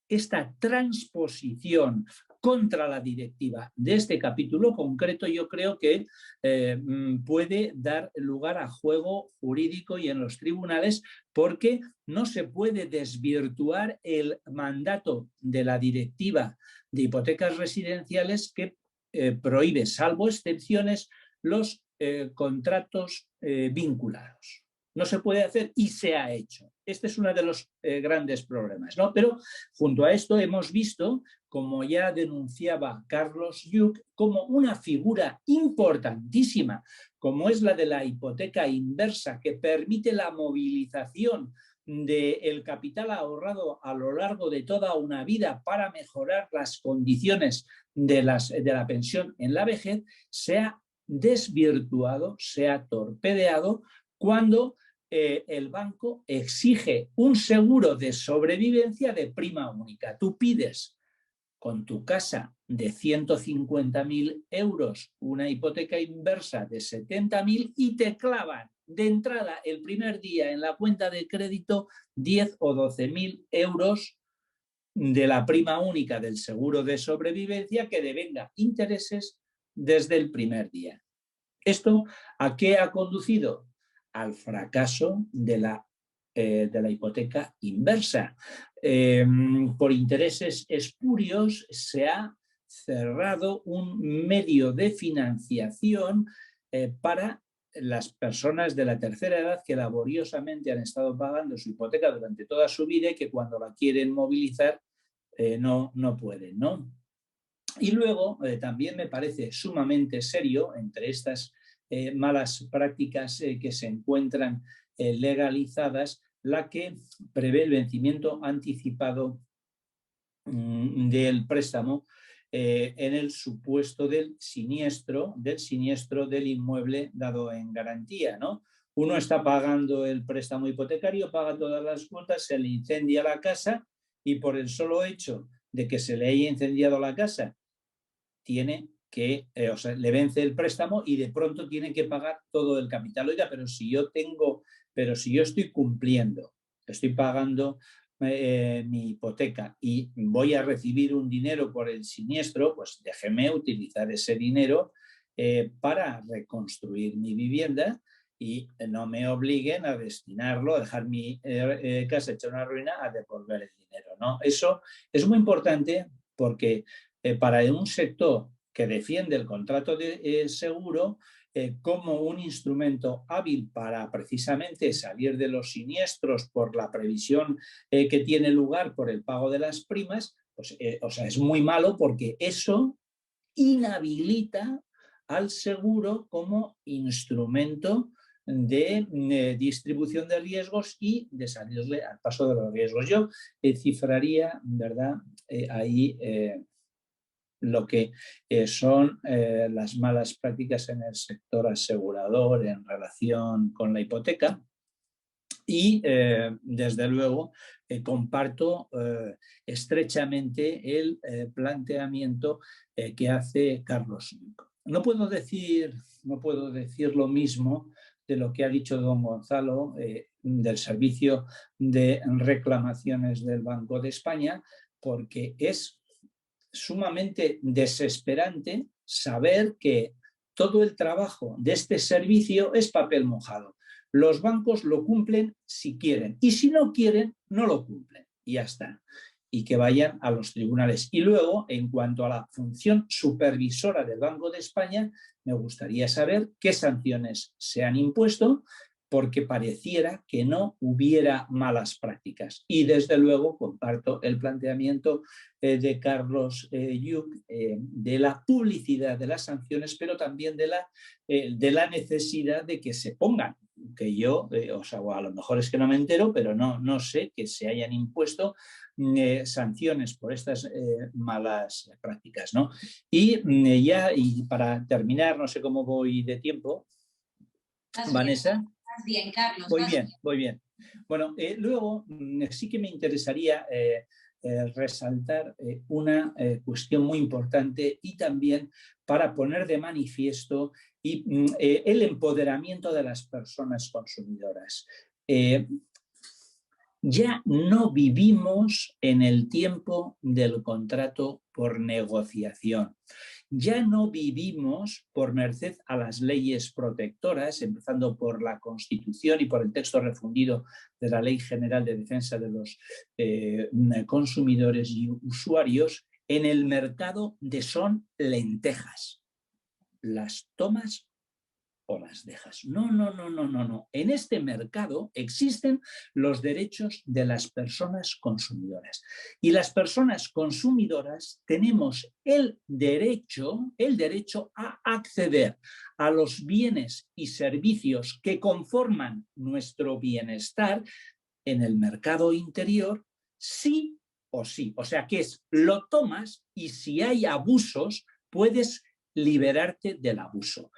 esta transposición contra la directiva de este capítulo concreto, yo creo que puede dar lugar a juego jurídico y en los tribunales, porque no se puede desvirtuar el mandato de la directiva de hipotecas residenciales que prohíbe, salvo excepciones, los contratos vinculados. No se puede hacer y se ha hecho. Este es uno de los grandes problemas, ¿no? Pero junto a esto hemos visto, como ya denunciaba Carlos Lluch, como una figura importantísima, como es la de la hipoteca inversa, que permite la movilización del capital ahorrado a lo largo de toda una vida para mejorar las condiciones de la pensión en la vejez, se ha desvirtuado, se ha torpedeado cuando el banco exige un seguro de sobrevivencia de prima única. Tú pides con tu casa de 150.000 euros una hipoteca inversa de 70.000 y te clavan de entrada el primer día en la cuenta de crédito 10 o 12.000 euros de la prima única del seguro de sobrevivencia que devenga intereses desde el primer día. ¿Esto a qué ha conducido? Al fracaso de la hipoteca inversa. Por intereses espurios se ha cerrado un medio de financiación para las personas de la tercera edad que laboriosamente han estado pagando su hipoteca durante toda su vida y que cuando la quieren movilizar no pueden, ¿no? Y luego también me parece sumamente serio, entre estas malas prácticas que se encuentran legalizadas, la que prevé el vencimiento anticipado del préstamo en el supuesto del siniestro del inmueble dado en garantía, ¿no? Uno está pagando el préstamo hipotecario, paga todas las cuotas, se le incendia la casa y por el solo hecho de que se le haya incendiado la casa, tiene que, o sea, le vence el préstamo y de pronto tiene que pagar todo el capital. Oiga, pero si yo estoy cumpliendo, estoy pagando mi hipoteca y voy a recibir un dinero por el siniestro, pues déjeme utilizar ese dinero para reconstruir mi vivienda y no me obliguen a destinarlo, a dejar mi casa hecha una ruina, a devolver el dinero, ¿no? Eso es muy importante porque para un sector que defiende el contrato de seguro como un instrumento hábil para precisamente salir de los siniestros por la previsión que tiene lugar por el pago de las primas, pues, o sea, es muy malo porque eso inhabilita al seguro como instrumento de distribución de riesgos y de salirle al paso de los riesgos. Yo cifraría, ¿verdad?, ahí lo que son las malas prácticas en el sector asegurador en relación con la hipoteca y, desde luego, comparto estrechamente el planteamiento que hace Carlos. No puedo decir lo mismo de lo que ha dicho don Gonzalo del Servicio de Reclamaciones del Banco de España, porque es sumamente desesperante saber que todo el trabajo de este servicio es papel mojado. Los bancos lo cumplen si quieren y si no quieren, no lo cumplen y ya está. Y que vayan a los tribunales. Y luego, en cuanto a la función supervisora del Banco de España, me gustaría saber qué sanciones se han impuesto, porque pareciera que no hubiera malas prácticas. Y desde luego comparto el planteamiento de Carlos Lluch de la publicidad de las sanciones, pero también de la necesidad de que se pongan, que yo, o sea, a lo mejor es que no me entero, pero no sé que se hayan impuesto sanciones por estas malas prácticas, ¿no? Y para terminar, no sé cómo voy de tiempo, Vanessa. Bien, Carlos. Voy bien. Bueno, luego sí que me interesaría resaltar una cuestión muy importante y también para poner de manifiesto el empoderamiento de las personas consumidoras. Ya no vivimos en el tiempo del contrato por negociación. Ya no vivimos por merced a las leyes protectoras, empezando por la Constitución y por el texto refundido de la Ley General de Defensa de los Consumidores y Usuarios, en el mercado de son lentejas. Las tomas o las dejas. No. En este mercado existen los derechos de las personas consumidoras. Y las personas consumidoras tenemos el derecho a acceder a los bienes y servicios que conforman nuestro bienestar en el mercado interior, sí o sí. O sea que lo tomas y si hay abusos, puedes liberarte del abuso.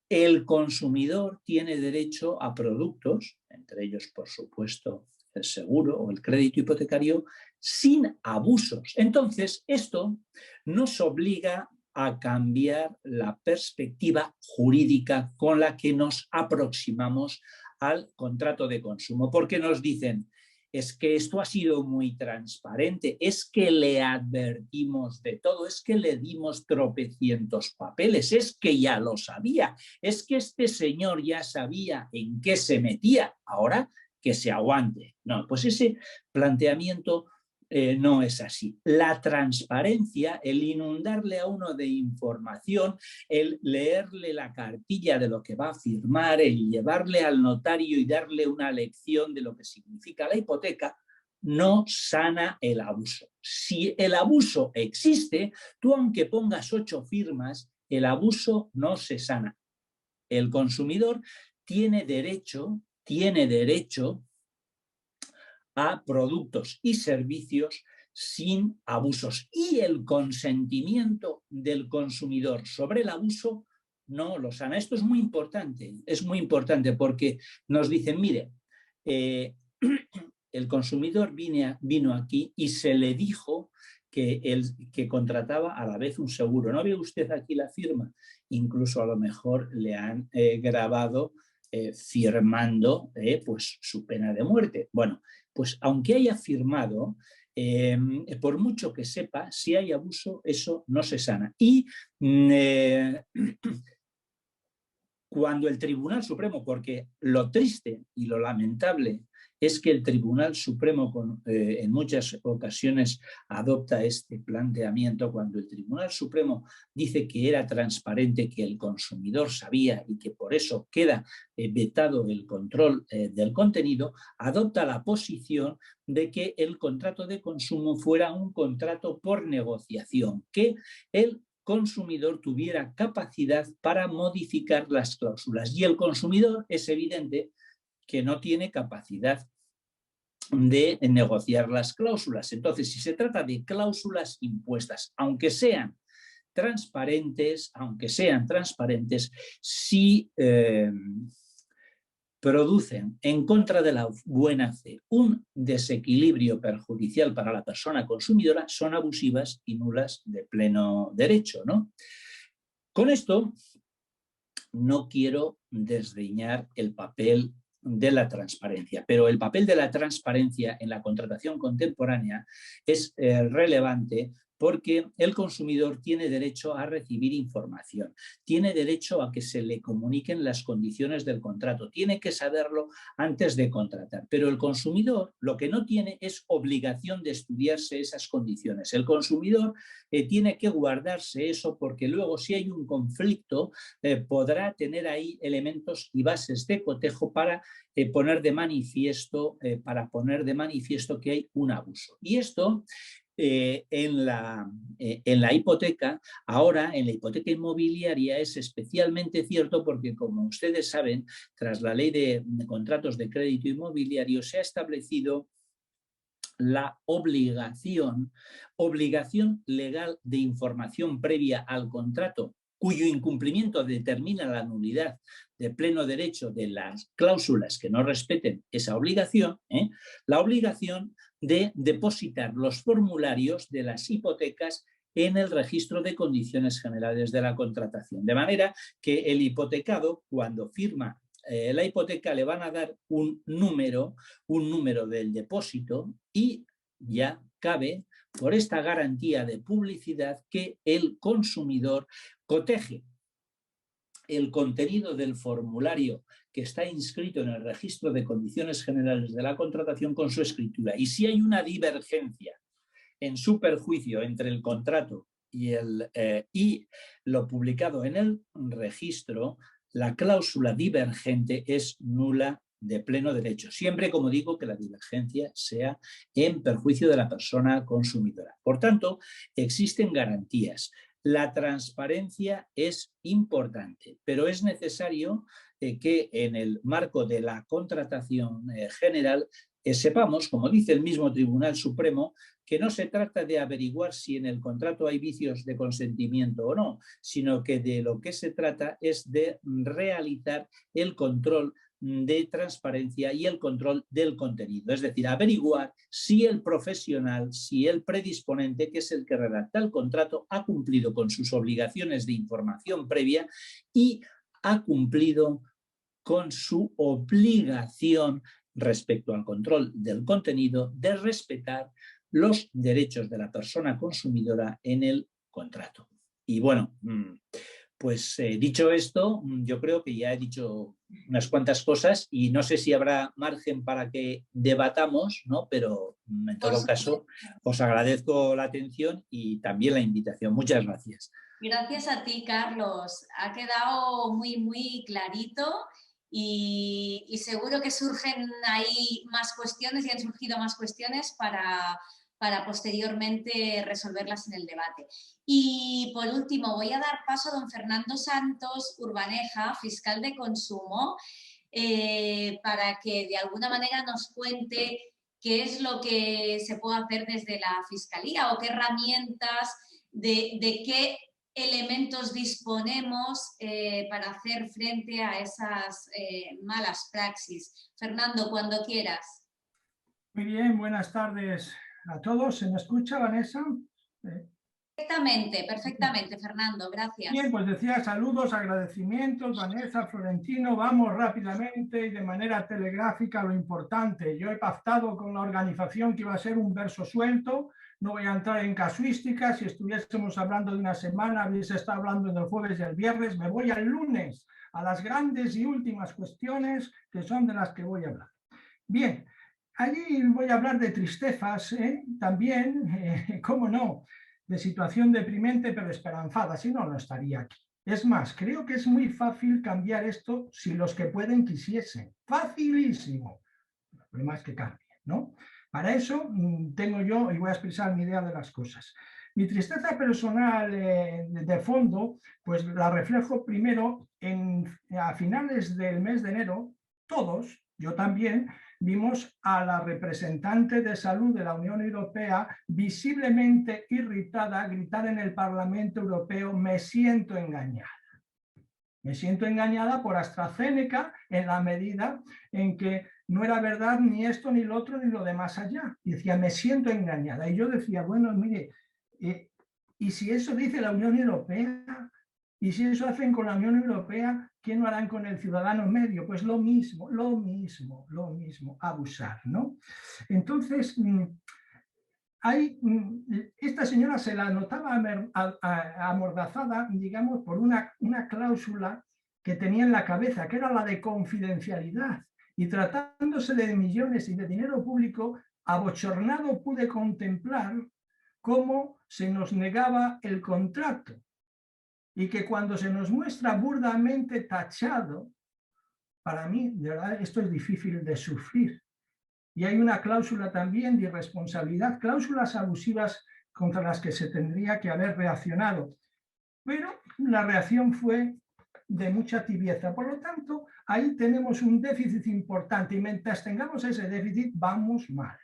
El consumidor tiene derecho a productos, entre ellos, por supuesto, el seguro o el crédito hipotecario, sin abusos. Entonces, esto nos obliga a cambiar la perspectiva jurídica con la que nos aproximamos al contrato de consumo, porque nos dicen, es que esto ha sido muy transparente, es que le advertimos de todo, es que le dimos tropecientos papeles, es que ya lo sabía, es que este señor ya sabía en qué se metía, ahora que se aguante. No, pues ese planteamiento no es así. La transparencia, el inundarle a uno de información, el leerle la cartilla de lo que va a firmar, el llevarle al notario y darle una lección de lo que significa la hipoteca, no sana el abuso. Si el abuso existe, tú aunque pongas 8 firmas, el abuso no se sana. El consumidor tiene derecho a productos y servicios sin abusos. Y el consentimiento del consumidor sobre el abuso no lo sana. Esto es muy importante porque nos dicen, mire, el consumidor vino aquí y se le dijo que contrataba a la vez un seguro. ¿No ve usted aquí la firma? Incluso a lo mejor le han grabado firmando pues su pena de muerte. Bueno, pues aunque haya firmado, por mucho que sepa, si hay abuso, eso no se sana. Y cuando el Tribunal Supremo, porque lo triste y lo lamentable es que el Tribunal Supremo en muchas ocasiones adopta este planteamiento, cuando el Tribunal Supremo dice que era transparente, que el consumidor sabía y que por eso queda vetado el control del contenido, adopta la posición de que el contrato de consumo fuera un contrato por negociación, que el consumidor tuviera capacidad para modificar las cláusulas. Y el consumidor es evidente que no tiene capacidad de negociar las cláusulas. Entonces, si se trata de cláusulas impuestas, aunque sean transparentes, si producen en contra de la buena fe un desequilibrio perjudicial para la persona consumidora, son abusivas y nulas de pleno derecho, ¿no? Con esto no quiero desdeñar el papel de la transparencia, pero el papel de la transparencia en la contratación contemporánea es relevante porque el consumidor tiene derecho a recibir información, tiene derecho a que se le comuniquen las condiciones del contrato, tiene que saberlo antes de contratar, pero el consumidor lo que no tiene es obligación de estudiarse esas condiciones. El consumidor tiene que guardarse eso porque luego si hay un conflicto podrá tener ahí elementos y bases de cotejo para poner de manifiesto que hay un abuso. Y esto en la hipoteca, ahora en la hipoteca inmobiliaria es especialmente cierto porque, como ustedes saben, tras la ley de contratos de crédito inmobiliario se ha establecido la obligación legal de información previa al contrato, cuyo incumplimiento determina la nulidad de pleno derecho de las cláusulas que no respeten esa obligación, la obligación de depositar los formularios de las hipotecas en el registro de condiciones generales de la contratación. De manera que el hipotecado, cuando firma la hipoteca, le van a dar un número del depósito y ya cabe, por esta garantía de publicidad, que el consumidor coteje el contenido del formulario que está inscrito en el registro de condiciones generales de la contratación con su escritura. Y si hay una divergencia en su perjuicio entre el contrato y lo publicado en el registro, la cláusula divergente es nula de pleno derecho, siempre, como digo, que la divergencia sea en perjuicio de la persona consumidora. Por tanto, existen garantías. La transparencia es importante, pero es necesario que en el marco de la contratación general sepamos, como dice el mismo Tribunal Supremo, que no se trata de averiguar si en el contrato hay vicios de consentimiento o no, sino que de lo que se trata es de realizar el control de transparencia y el control del contenido, es decir, averiguar si el profesional, si el predisponente, que es el que redacta el contrato, ha cumplido con sus obligaciones de información previa y ha cumplido con su obligación respecto al control del contenido de respetar los derechos de la persona consumidora en el contrato. Y bueno, Pues dicho esto, yo creo que ya he dicho unas cuantas cosas y no sé si habrá margen para que debatamos, ¿no? Pero en todo caso os agradezco la atención y también la invitación. Muchas gracias. Gracias a ti, Carlos. Ha quedado muy clarito y seguro que surgen ahí más cuestiones y han surgido más cuestiones para posteriormente resolverlas en el debate. Y por último, voy a dar paso a don Fernando Santos Urbaneja, fiscal de consumo, para que de alguna manera nos cuente qué es lo que se puede hacer desde la Fiscalía o qué herramientas, de qué elementos disponemos para hacer frente a esas malas praxis. Fernando, cuando quieras. Muy bien, buenas tardes a todos. ¿Se me escucha, Vanessa? Perfectamente, Fernando, gracias. Bien, pues decía saludos, agradecimientos, Vanessa, Florentino. Vamos rápidamente y de manera telegráfica a lo importante. Yo he pactado con la organización que iba a ser un verso suelto. No voy a entrar en casuística. Si estuviésemos hablando de una semana, hubiese estado hablando del jueves y el viernes. Me voy al lunes a las grandes y últimas cuestiones que son de las que voy a hablar. Bien, allí voy a hablar de tristezas, también, cómo no, de situación deprimente pero esperanzada, si no, no estaría aquí. Es más, creo que es muy fácil cambiar esto si los que pueden quisiesen. Facilísimo. El problema es que cambien, ¿no? Para eso tengo yo, y voy a expresar mi idea de las cosas. Mi tristeza personal de fondo, pues la reflejo primero a finales del mes de enero, todos, yo también, vimos a la representante de salud de la Unión Europea visiblemente irritada gritar en el Parlamento Europeo: me siento engañada. Me siento engañada por AstraZeneca en la medida en que no era verdad ni esto, ni lo otro, ni lo de más allá. Y decía, me siento engañada. Y yo decía, bueno, mire, ¿y si eso dice la Unión Europea? ¿Y si eso hacen con la Unión Europea, qué no harán con el ciudadano medio? Pues lo mismo, abusar, ¿no? Entonces, esta señora se la notaba amordazada, digamos, por una cláusula que tenía en la cabeza, que era la de confidencialidad. Y tratándose de millones y de dinero público, abochornado pude contemplar cómo se nos negaba el contrato. Y que cuando se nos muestra burdamente tachado, para mí, de verdad, esto es difícil de sufrir. Y hay una cláusula también de irresponsabilidad, cláusulas abusivas contra las que se tendría que haber reaccionado. Pero la reacción fue de mucha tibieza. Por lo tanto, ahí tenemos un déficit importante y mientras tengamos ese déficit, vamos mal.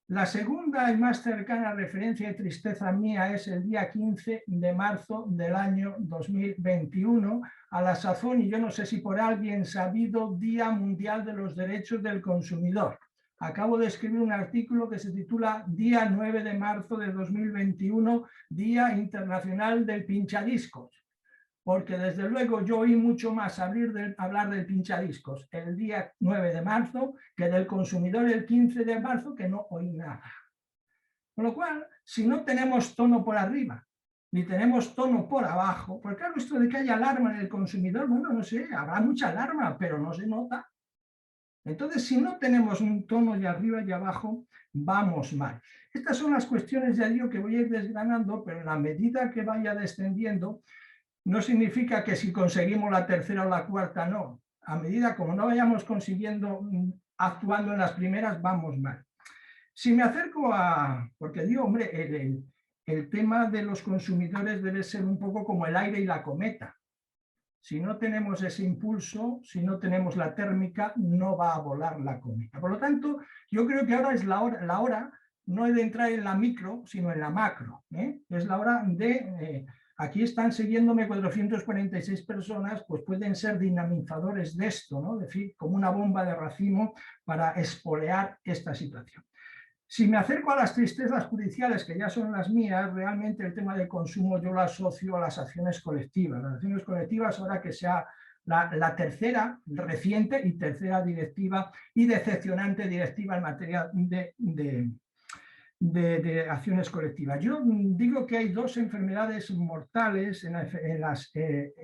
La segunda y más cercana referencia de tristeza mía es el día 15 de marzo del año 2021, a la sazón, y yo no sé si por alguien sabido, Día Mundial de los Derechos del Consumidor. Acabo de escribir un artículo que se titula Día 9 de marzo de 2021, Día Internacional del Pinchadiscos. Porque desde luego yo oí mucho más hablar del pinchadiscos el día 9 de marzo que del consumidor el 15 de marzo, que no oí nada. Con lo cual, si no tenemos tono por arriba, ni tenemos tono por abajo, porque claro, esto de que haya alarma en el consumidor, bueno, no sé, habrá mucha alarma, pero no se nota. Entonces, si no tenemos un tono de arriba y abajo, vamos mal. Estas son las cuestiones, ya digo, que voy a ir desgranando, pero en la medida que vaya descendiendo, no significa que si conseguimos la tercera o la cuarta, no. A medida como no vayamos consiguiendo, actuando en las primeras, vamos mal. Si me acerco porque digo, hombre, el tema de los consumidores debe ser un poco como el aire y la cometa. Si no tenemos ese impulso, si no tenemos la térmica, no va a volar la cometa. Por lo tanto, yo creo que ahora es la hora no es de entrar en la micro, sino en la macro. Es la hora de... Aquí están siguiéndome 446 personas, pues pueden ser dinamizadores de esto, ¿no? Es decir, como una bomba de racimo para espolear esta situación. Si me acerco a las tristezas judiciales, que ya son las mías, realmente el tema del consumo yo lo asocio a las acciones colectivas. Las acciones colectivas, ahora que sea la tercera, reciente y tercera directiva y decepcionante directiva en materia de acciones colectivas. Yo digo que hay dos enfermedades mortales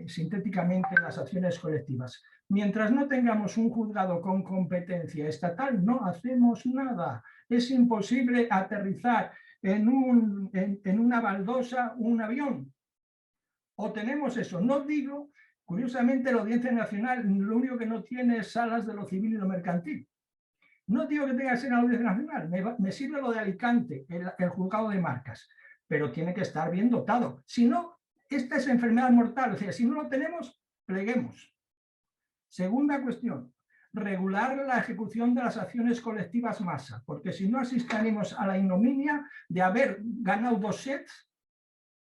sintéticamente en las acciones colectivas. Mientras no tengamos un juzgado con competencia estatal, no hacemos nada. Es imposible aterrizar en una baldosa un avión. O tenemos eso. No digo, curiosamente, la Audiencia Nacional lo único que no tiene es salas de lo civil y lo mercantil. No digo que tenga que ser la Audiencia Nacional, me sirve lo de Alicante, el juzgado de marcas, pero tiene que estar bien dotado. Si no, esta es enfermedad mortal, o sea, si no lo tenemos, pleguemos. Segunda cuestión, regular la ejecución de las acciones colectivas masa, porque si no asistiremos a la ignominia de haber ganado 2 sets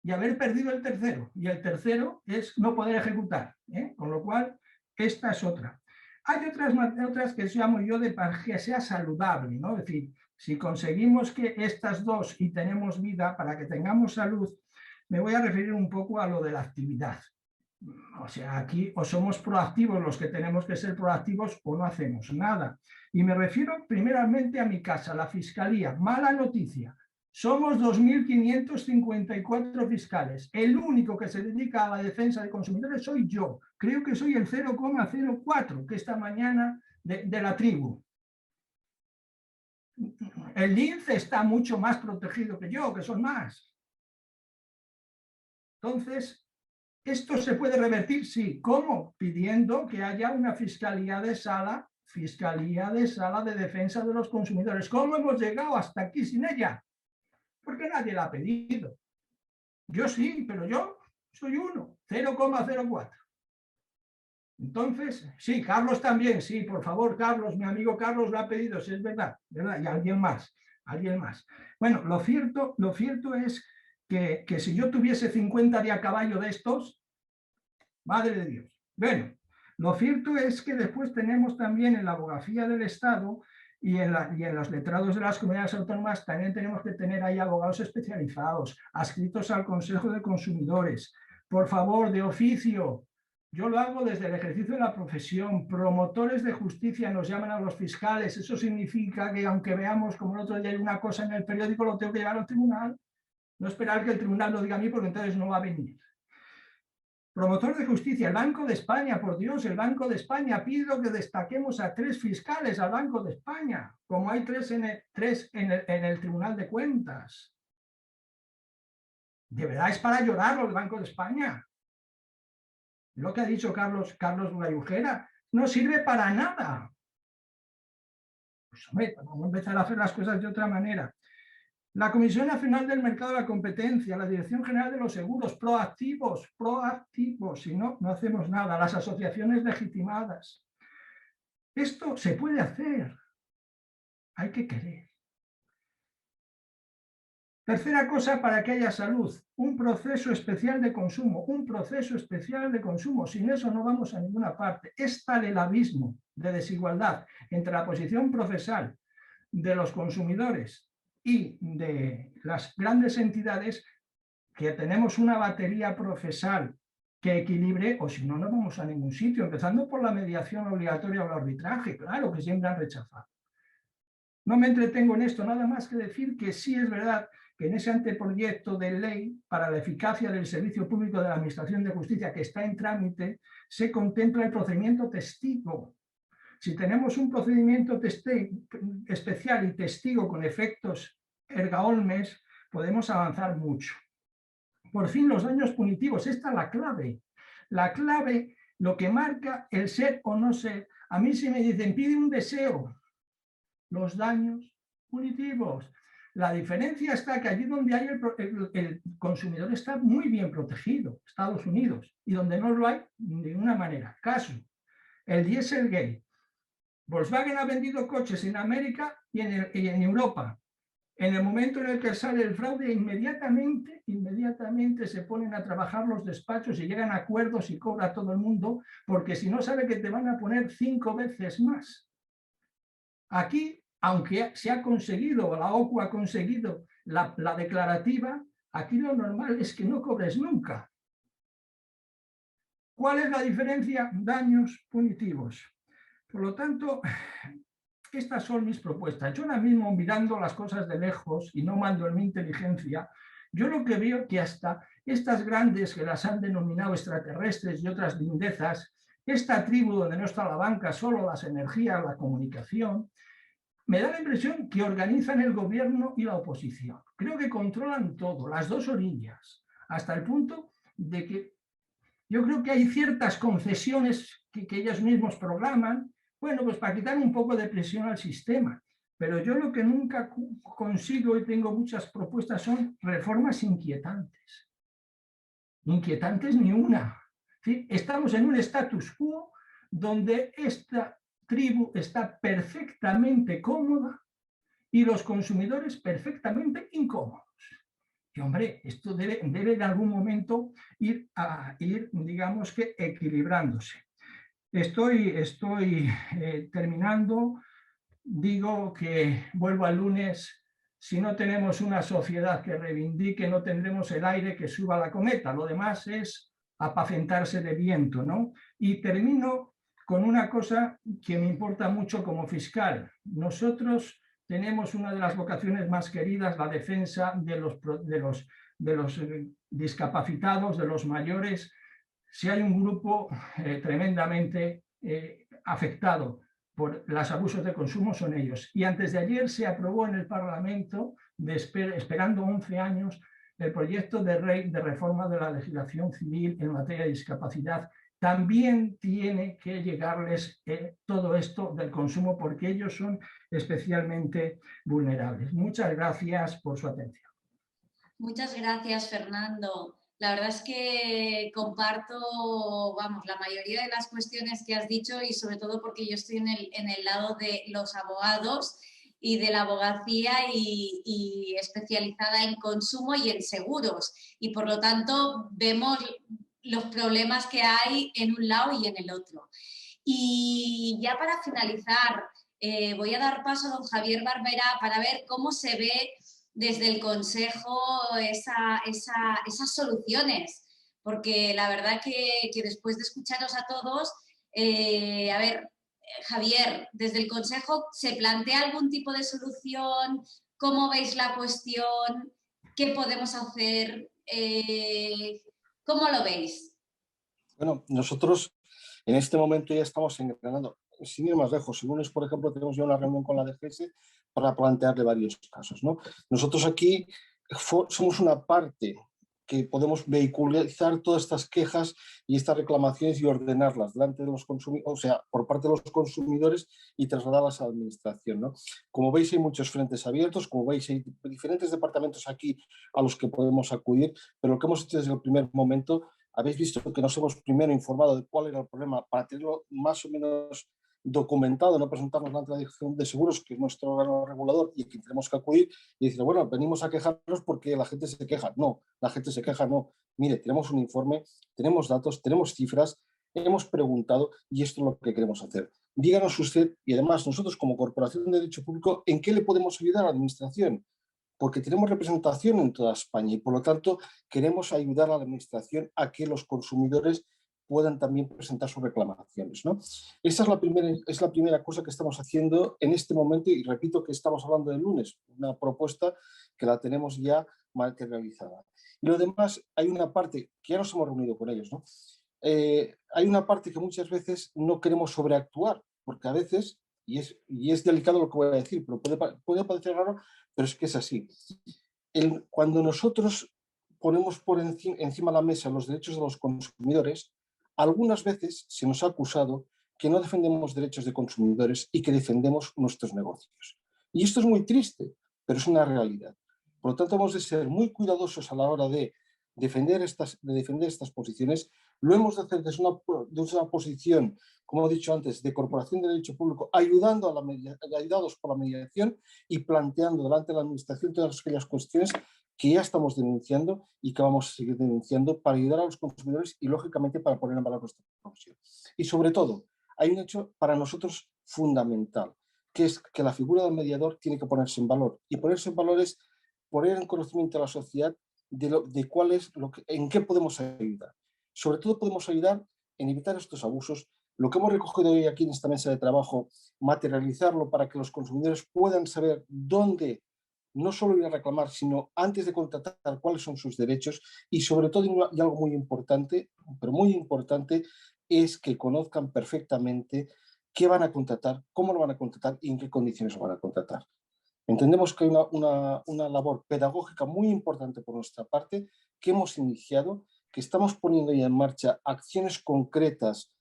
y haber perdido el tercero, y el tercero es no poder ejecutar, con lo cual esta es otra. Hay otras que llamo yo para que sea saludable, ¿no? Es decir, si conseguimos que estas dos y tenemos vida, para que tengamos salud, me voy a referir un poco a lo de la actividad. O sea, aquí o somos proactivos los que tenemos que ser proactivos o no hacemos nada. Y me refiero primeramente a mi casa, la Fiscalía. Mala noticia. Somos 2.554 fiscales. El único que se dedica a la defensa de consumidores soy yo. Creo que soy el 0,04 que esta mañana de la tribu. El lince está mucho más protegido que yo, que son más. Entonces, ¿esto se puede revertir? Sí. ¿Cómo? Pidiendo que haya una Fiscalía de Sala de Defensa de los Consumidores. ¿Cómo hemos llegado hasta aquí sin ella? Porque nadie la ha pedido. Yo sí, pero yo soy 0,04. Entonces, sí, Carlos también, sí, por favor, Carlos, mi amigo Carlos lo ha pedido, si es verdad, ¿verdad? Y alguien más. Bueno, lo cierto es que si yo tuviese 50 de a caballo de estos, madre de Dios. Bueno, lo cierto es que después tenemos también en la abogacía del Estado y en los letrados de las comunidades autónomas también tenemos que tener ahí abogados especializados, adscritos al Consejo de Consumidores. Por favor, de oficio, yo lo hago desde el ejercicio de la profesión, promotores de justicia nos llaman a los fiscales, eso significa que aunque veamos como el otro día hay una cosa en el periódico, lo tengo que llevar al tribunal, no esperar que el tribunal lo diga a mí porque entonces no va a venir. Promotor de justicia, el Banco de España, por Dios, el Banco de España, pido que destaquemos a 3 fiscales al Banco de España, como hay 3 en el Tribunal de Cuentas. De verdad es para llorar el Banco de España. Lo que ha dicho Carlos Vallujera no sirve para nada. Pues hombre, vamos a empezar a hacer las cosas de otra manera. La Comisión Nacional del Mercado de la Competencia, la Dirección General de los Seguros, proactivos, si no, no hacemos nada. Las asociaciones legitimadas. Esto se puede hacer, hay que querer. Tercera cosa para que haya salud, un proceso especial de consumo, sin eso no vamos a ninguna parte. Es tal el abismo de desigualdad entre la posición procesal de los consumidores y de las grandes entidades que tenemos una batería procesal que equilibre, o si no, no vamos a ningún sitio, empezando por la mediación obligatoria o el arbitraje, claro, que siempre han rechazado. No me entretengo en esto, nada más que decir que sí es verdad que en ese anteproyecto de ley para la eficacia del servicio público de la Administración de Justicia que está en trámite, se contempla el procedimiento testigo. Si tenemos un procedimiento especial y testigo con efectos erga omnes, podemos avanzar mucho. Por fin, los daños punitivos. Esta es la clave. La clave, lo que marca el ser o no ser. A mí si me dicen, pide un deseo, los daños punitivos. La diferencia está que allí donde hay el consumidor está muy bien protegido, Estados Unidos, y donde no lo hay de ninguna manera. Caso, el Dieselgate. Volkswagen ha vendido coches en América y en Europa. En el momento en el que sale el fraude, inmediatamente se ponen a trabajar los despachos y llegan a acuerdos y cobra todo el mundo, porque si no sabe que te van a poner 5 veces más. Aquí, aunque se ha conseguido, la OCU ha conseguido la declarativa, aquí lo normal es que no cobres nunca. ¿Cuál es la diferencia? Daños punitivos. Por lo tanto, estas son mis propuestas. Yo ahora mismo, mirando las cosas de lejos y no mando en mi inteligencia, yo lo que veo que hasta estas grandes, que las han denominado extraterrestres y otras lindezas, esta tribu donde no está la banca, solo las energías, la comunicación, me da la impresión que organizan el gobierno y la oposición. Creo que controlan todo, las dos orillas, hasta el punto de que yo creo que hay ciertas concesiones que ellos mismos programan, bueno, pues para quitar un poco de presión al sistema. Pero yo lo que nunca consigo y tengo muchas propuestas son reformas inquietantes. Inquietantes ni una. ¿Sí? Estamos en un status quo donde esta tribu está perfectamente cómoda y los consumidores perfectamente incómodos. Y hombre, esto debe en algún momento ir digamos que equilibrándose. Estoy terminando. Digo que vuelvo al lunes. Si no tenemos una sociedad que reivindique, no tendremos el aire que suba la cometa. Lo demás es apacentarse de viento, ¿no? Y termino con una cosa que me importa mucho como fiscal. Nosotros tenemos una de las vocaciones más queridas, la defensa de los discapacitados, de los mayores. Si hay un grupo tremendamente afectado por los abusos de consumo, son ellos. Y antes de ayer se aprobó en el Parlamento, esperando 11 años, el proyecto de ley de reforma de la legislación civil en materia de discapacidad. También tiene que llegarles todo esto del consumo porque ellos son especialmente vulnerables. Muchas gracias por su atención. Muchas gracias, Fernando. La verdad es que comparto, vamos, la mayoría de las cuestiones que has dicho y sobre todo porque yo estoy en el lado de los abogados y de la abogacía y especializada en consumo y en seguros. Y por lo tanto vemos los problemas que hay en un lado y en el otro. Y ya para finalizar, voy a dar paso a don Javier Barberá para ver cómo se ve desde el Consejo esas soluciones, porque la verdad que después de escucharos a todos, a ver, Javier, desde el Consejo, ¿se plantea algún tipo de solución? ¿Cómo veis la cuestión? ¿Qué podemos hacer? ¿Cómo lo veis? Bueno, nosotros en este momento ya estamos engranando, sin ir más lejos. El lunes, por ejemplo, tenemos ya una reunión con la DGS para plantearle varios casos, ¿no? Nosotros aquí somos una parte que podemos vehiculizar todas estas quejas y estas reclamaciones y ordenarlas delante de los consumidores, o sea, por parte de los consumidores y trasladarlas a la administración, ¿no? Como veis, hay muchos frentes abiertos, como veis, hay diferentes departamentos aquí a los que podemos acudir, pero lo que hemos hecho desde el primer momento, habéis visto que nos hemos primero informado de cuál era el problema para tenerlo más o menos documentado, no presentarnos ante la Dirección de Seguros, que es nuestro órgano regulador y aquí tenemos que acudir y decir, bueno, venimos a quejarnos porque la gente se queja. No, la gente se queja, no. Mire, tenemos un informe, tenemos datos, tenemos cifras, hemos preguntado y esto es lo que queremos hacer. Díganos usted, y además nosotros como Corporación de Derecho Público, ¿en qué le podemos ayudar a la Administración? Porque tenemos representación en toda España y por lo tanto queremos ayudar a la Administración a que los consumidores puedan también presentar sus reclamaciones, ¿no? Esa es la primera cosa que estamos haciendo en este momento y repito que estamos hablando del lunes, una propuesta que la tenemos ya materializada. Y lo demás, hay una parte que ya nos hemos reunido con ellos, ¿no? Hay una parte que muchas veces no queremos sobreactuar, porque a veces, y es delicado lo que voy a decir, pero puede parecer raro, pero es que es así. Cuando nosotros ponemos por encima de la mesa los derechos de los consumidores, algunas veces se nos ha acusado que no defendemos derechos de consumidores y que defendemos nuestros negocios. Y esto es muy triste, pero es una realidad. Por lo tanto, hemos de ser muy cuidadosos a la hora de defender estas posiciones. Lo hemos de hacer desde una posición, como he dicho antes, de Corporación de Derecho Público, ayudados por la mediación y planteando delante de la Administración todas aquellas cuestiones que ya estamos denunciando y que vamos a seguir denunciando para ayudar a los consumidores y, lógicamente, para poner en valor nuestra profesión. Y, sobre todo, hay un hecho para nosotros fundamental, que es que la figura del mediador tiene que ponerse en valor. Y ponerse en valor es poner en conocimiento a la sociedad de cuál es en qué podemos ayudar. Sobre todo, podemos ayudar en evitar estos abusos Lo que hemos recogido hoy aquí en esta mesa de trabajo, materializarlo para que los consumidores puedan saber dónde no solo ir a reclamar, sino antes de contratar cuáles son sus derechos y sobre todo, y algo muy importante, pero muy importante, es que conozcan perfectamente qué van a contratar, cómo lo van a contratar y en qué condiciones lo van a contratar. Entendemos que hay una labor pedagógica muy importante por nuestra parte que hemos iniciado, que estamos poniendo ya en marcha acciones concretas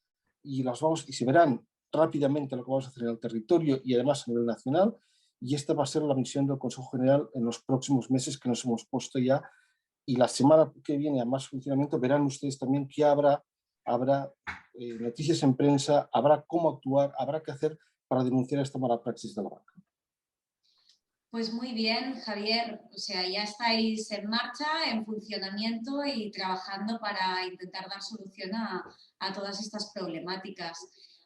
y se verán rápidamente lo que vamos a hacer en el territorio y además a nivel nacional, y esta va a ser la misión del Consejo General en los próximos meses que nos hemos puesto ya, y la semana que viene a más funcionamiento verán ustedes también que habrá noticias en prensa, habrá cómo actuar, habrá qué hacer para denunciar esta mala praxis de la banca. Pues muy bien, Javier, o sea, ya estáis en marcha, en funcionamiento y trabajando para intentar dar solución a todas estas problemáticas.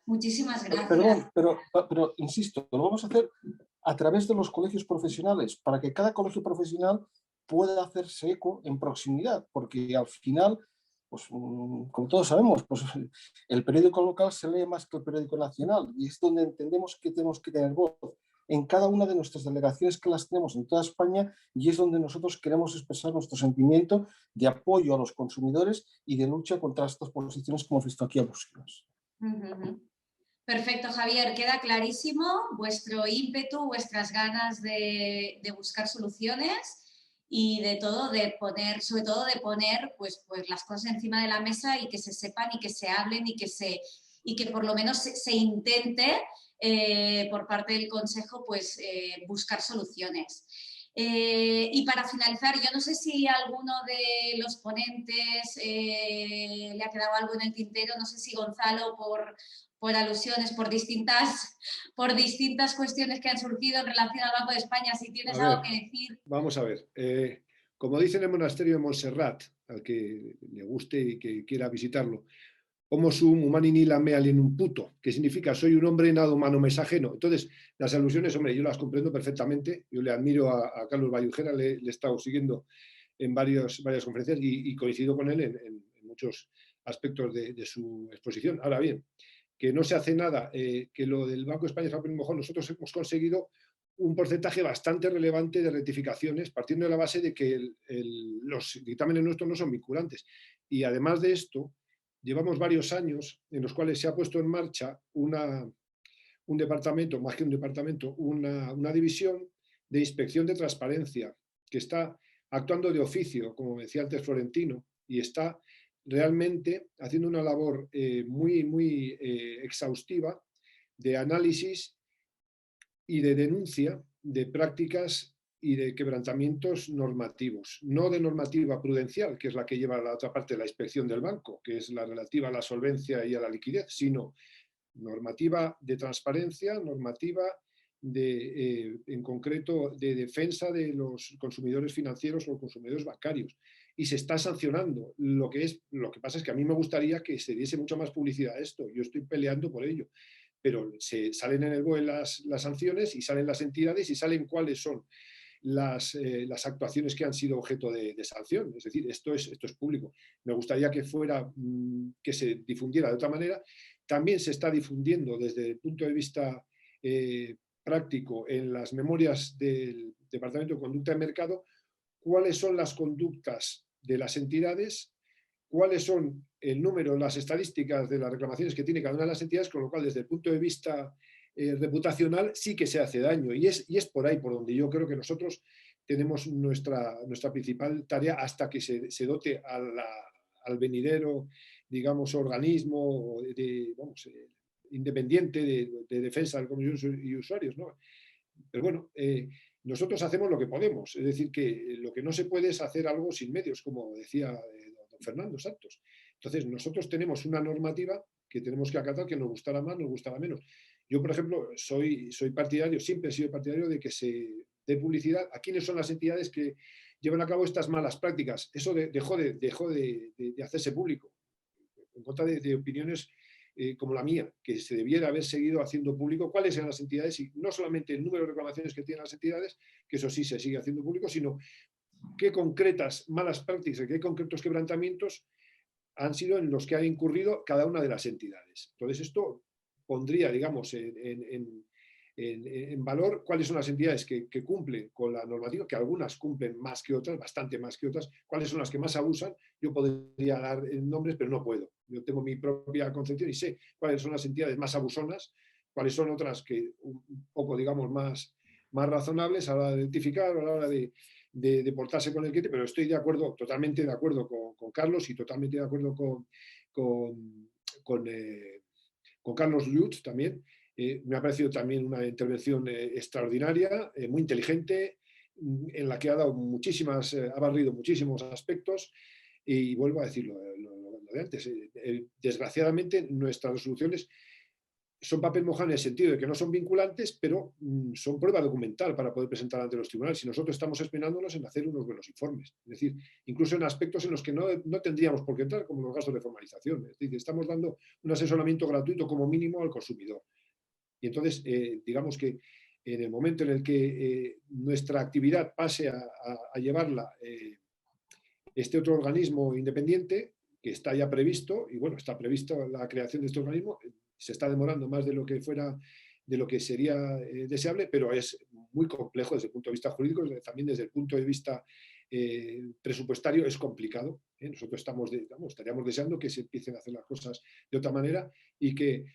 Muchísimas gracias. Perdón, pero insisto, lo vamos a hacer a través de los colegios profesionales, para que cada colegio profesional pueda hacerse eco en proximidad, porque al final, pues, como todos sabemos, pues, el periódico local se lee más que el periódico nacional, y es donde entendemos que tenemos que tener voz en cada una de nuestras delegaciones, que las tenemos en toda España, y es donde nosotros queremos expresar nuestro sentimiento de apoyo a los consumidores y de lucha contra estas posiciones que hemos visto aquí abusivas. Perfecto, Javier, queda clarísimo vuestro ímpetu, vuestras ganas de buscar soluciones y de todo, sobre todo de poner pues las cosas encima de la mesa y que se sepan y que se hablen y que por lo menos se intente por parte del Consejo pues buscar soluciones. Y para finalizar, yo no sé si a alguno de los ponentes le ha quedado algo en el tintero, no sé si Gonzalo por alusiones, por distintas cuestiones que han surgido en relación al Banco de España, si tienes algo que decir. Vamos a ver, como dice en el monasterio de Montserrat, al que le guste y que quiera visitarlo, Homo sum humani nila me alien puto, que significa soy un hombre nada humano me es ajeno. Entonces, las alusiones, hombre, yo las comprendo perfectamente. Yo le admiro a Carlos Bayujera, le he estado siguiendo en varias conferencias y coincido con él en muchos aspectos de su exposición. Ahora bien, que no se hace nada, que lo del Banco de España es un mojón. Nosotros hemos conseguido un porcentaje bastante relevante de rectificaciones, partiendo de la base de que los dictámenes nuestros no son vinculantes. Y además de esto, llevamos varios años en los cuales se ha puesto en marcha un departamento, más que un departamento, una división de inspección de transparencia que está actuando de oficio, como decía antes Florentino, y está realmente haciendo una labor muy exhaustiva de análisis y de denuncia de prácticas y de quebrantamientos normativos, no de normativa prudencial, que es la que lleva a la otra parte de la inspección del banco, que es la relativa a la solvencia y a la liquidez, sino normativa de transparencia, normativa en concreto de defensa de los consumidores financieros o consumidores bancarios. Y se está sancionando. Lo que pasa es que a mí me gustaría que se diese mucha más publicidad a esto. Yo estoy peleando por ello. Pero salen en el BOE las sanciones y salen las entidades y salen cuáles son las actuaciones que han sido objeto de sanción. Es decir, esto es público. Me gustaría que que se difundiera de otra manera. También se está difundiendo desde el punto de vista práctico en las memorias del Departamento de Conducta de Mercado cuáles son las conductas de las entidades, cuáles son el número, las estadísticas de las reclamaciones que tiene cada una de las entidades, con lo cual desde el punto de vista reputacional sí que se hace daño. Y es por ahí por donde yo creo que nosotros tenemos nuestra principal tarea hasta que se dote al venidero, digamos, organismo independiente de defensa del consumidor y usuarios, ¿no? Pero bueno, nosotros hacemos lo que podemos. Es decir, que lo que no se puede es hacer algo sin medios, como decía don Fernando Santos. Entonces, nosotros tenemos una normativa que tenemos que acatar, que nos gustará más, nos gustará menos. Yo, por ejemplo, soy partidario, siempre he sido partidario de que se dé publicidad a quiénes son las entidades que llevan a cabo estas malas prácticas. Eso dejó de hacerse público, en contra de opiniones como la mía, que se debiera haber seguido haciendo público cuáles eran las entidades y no solamente el número de reclamaciones que tienen las entidades, que eso sí se sigue haciendo público, sino qué concretas malas prácticas, qué concretos quebrantamientos han sido en los que han incurrido cada una de las entidades. Entonces, esto pondría, digamos, en valor cuáles son las entidades que cumplen con la normativa, que algunas cumplen más que otras, bastante más que otras, cuáles son las que más abusan. Yo podría dar nombres, pero no puedo. Yo tengo mi propia concepción y sé cuáles son las entidades más abusonas, cuáles son otras que un poco, digamos, más razonables a la hora de identificar, a la hora de portarse con el cliente, pero estoy de acuerdo, totalmente de acuerdo con Carlos y totalmente de acuerdo con Carlos Lutz también. Me ha parecido también una intervención extraordinaria, muy inteligente, en la que ha dado ha barrido muchísimos aspectos, y vuelvo a decirlo lo de antes. Desgraciadamente, nuestras resoluciones son papel mojado en el sentido de que no son vinculantes, pero son prueba documental para poder presentar ante los tribunales, y nosotros estamos esperándonos en hacer unos buenos informes. Es decir, incluso en aspectos en los que no tendríamos por qué entrar, como los gastos de formalización. Es decir, estamos dando un asesoramiento gratuito como mínimo al consumidor. Y entonces, digamos que en el momento en el que nuestra actividad pase a llevarla este otro organismo independiente, que está ya previsto, y bueno, está prevista la creación de este organismo, se está demorando más de lo que sería deseable, pero es muy complejo desde el punto de vista jurídico, también desde el punto de vista presupuestario es complicado. Nosotros estaríamos deseando que se empiecen a hacer las cosas de otra manera y que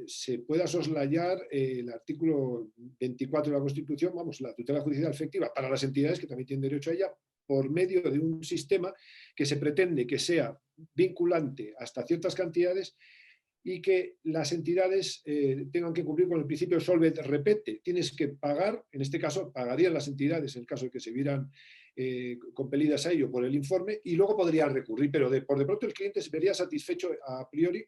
se pueda soslayar el artículo 24 de la Constitución, la tutela judicial efectiva para las entidades que también tienen derecho a ella, por medio de un sistema que se pretende que sea vinculante hasta ciertas cantidades y que las entidades tengan que cumplir con el principio solvet repete. Tienes que pagar, en este caso pagarían las entidades en el caso de que se vieran compelidas a ello por el informe, y luego podrían recurrir, pero por de pronto el cliente se vería satisfecho a priori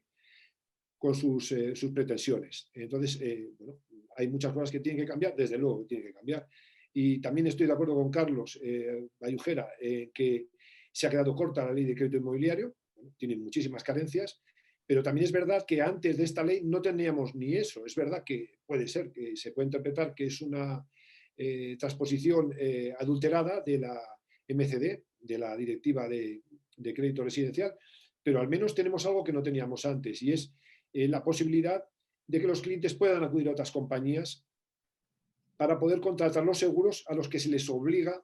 con sus pretensiones. Entonces, bueno, hay muchas cosas que tienen que cambiar, desde luego tienen que cambiar. Y también estoy de acuerdo con Carlos Bayujera, que se ha quedado corta la ley de crédito inmobiliario, tiene muchísimas carencias, pero también es verdad que antes de esta ley no teníamos ni eso. Es verdad que puede ser, que se puede interpretar que es una transposición adulterada de la MCD, de la Directiva de Crédito Residencial, pero al menos tenemos algo que no teníamos antes, y es la posibilidad de que los clientes puedan acudir a otras compañías para poder contratar los seguros a los que se les obliga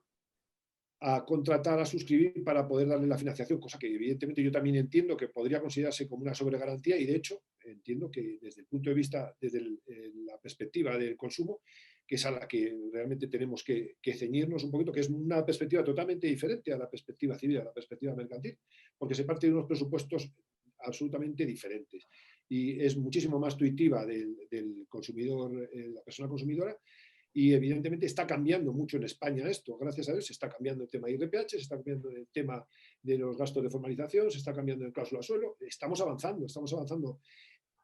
a contratar, a suscribir para poder darle la financiación, cosa que evidentemente yo también entiendo que podría considerarse como una sobregarantía, y de hecho entiendo que desde el punto de vista, desde la perspectiva del consumo, que es a la que realmente tenemos que ceñirnos un poquito, que es una perspectiva totalmente diferente a la perspectiva civil, a la perspectiva mercantil, porque se parte de unos presupuestos absolutamente diferentes y es muchísimo más intuitiva del consumidor, la persona consumidora. Y evidentemente está cambiando mucho en España esto. Gracias a Dios se está cambiando el tema de IRPH, se está cambiando el tema de los gastos de formalización, se está cambiando el cláusula suelo. Estamos avanzando,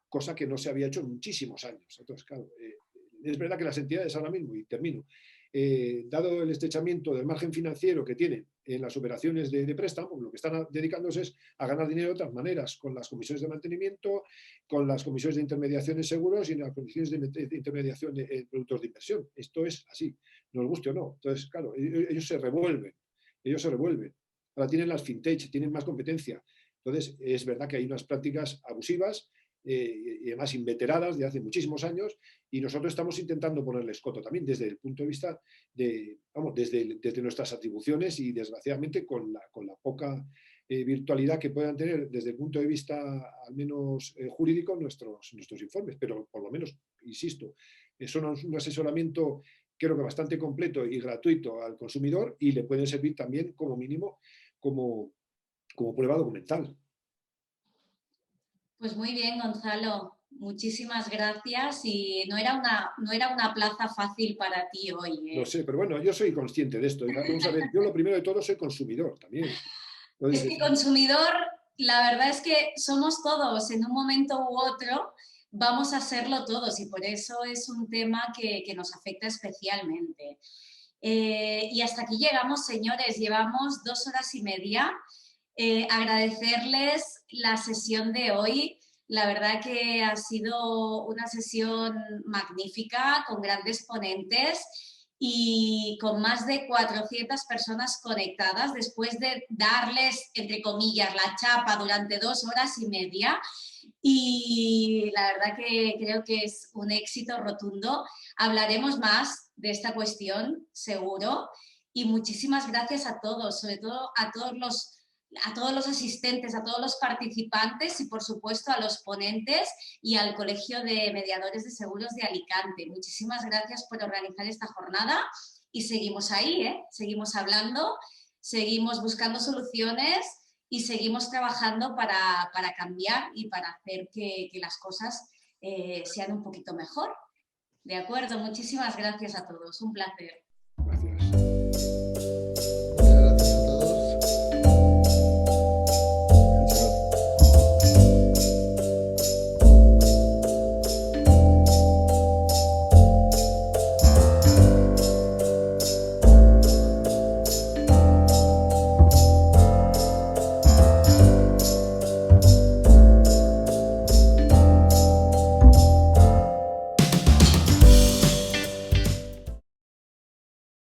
cosa que no se había hecho en muchísimos años. Entonces, claro, es verdad que las entidades ahora mismo, y termino, dado el estrechamiento del margen financiero que tienen en las operaciones de préstamo, lo que están dedicándose es a ganar dinero de otras maneras, con las comisiones de mantenimiento, con las comisiones de intermediación en seguros y en las comisiones de intermediación en productos de inversión. Esto es así, nos guste o no. Entonces, claro, ellos se revuelven. Ahora tienen las fintech, tienen más competencia. Entonces, es verdad que hay unas prácticas abusivas y además inveteradas de hace muchísimos años, y nosotros estamos intentando ponerles coto también desde el punto de vista desde nuestras atribuciones, y desgraciadamente con la poca virtualidad que puedan tener desde el punto de vista al menos jurídico nuestros informes, pero por lo menos, insisto, son un asesoramiento creo que bastante completo y gratuito al consumidor, y le pueden servir también como mínimo como prueba documental. Pues muy bien, Gonzalo, muchísimas gracias, y no era una plaza fácil para ti hoy. Lo sé, pero bueno, yo soy consciente de esto. Vamos a ver, yo lo primero de todo soy consumidor también. Entonces, es que consumidor, la verdad es que somos todos, en un momento u otro vamos a serlo todos, y por eso es un tema que nos afecta especialmente. Y hasta aquí llegamos, señores, llevamos 2 horas y media. Agradecerles la sesión de hoy. La verdad que ha sido una sesión magnífica, con grandes ponentes, y con más de 400 personas conectadas después de darles, entre comillas, la chapa durante 2 horas y media. Y la verdad que creo que es un éxito rotundo. Hablaremos más de esta cuestión, seguro. Y muchísimas gracias a todos, sobre todo a todos los asistentes, a todos los participantes y, por supuesto, a los ponentes y al Colegio de Mediadores de Seguros de Alicante. Muchísimas gracias por organizar esta jornada y seguimos ahí, seguimos hablando, seguimos buscando soluciones y seguimos trabajando para cambiar y para hacer que las cosas sean un poquito mejor. ¿De acuerdo? Muchísimas gracias a todos. Un placer.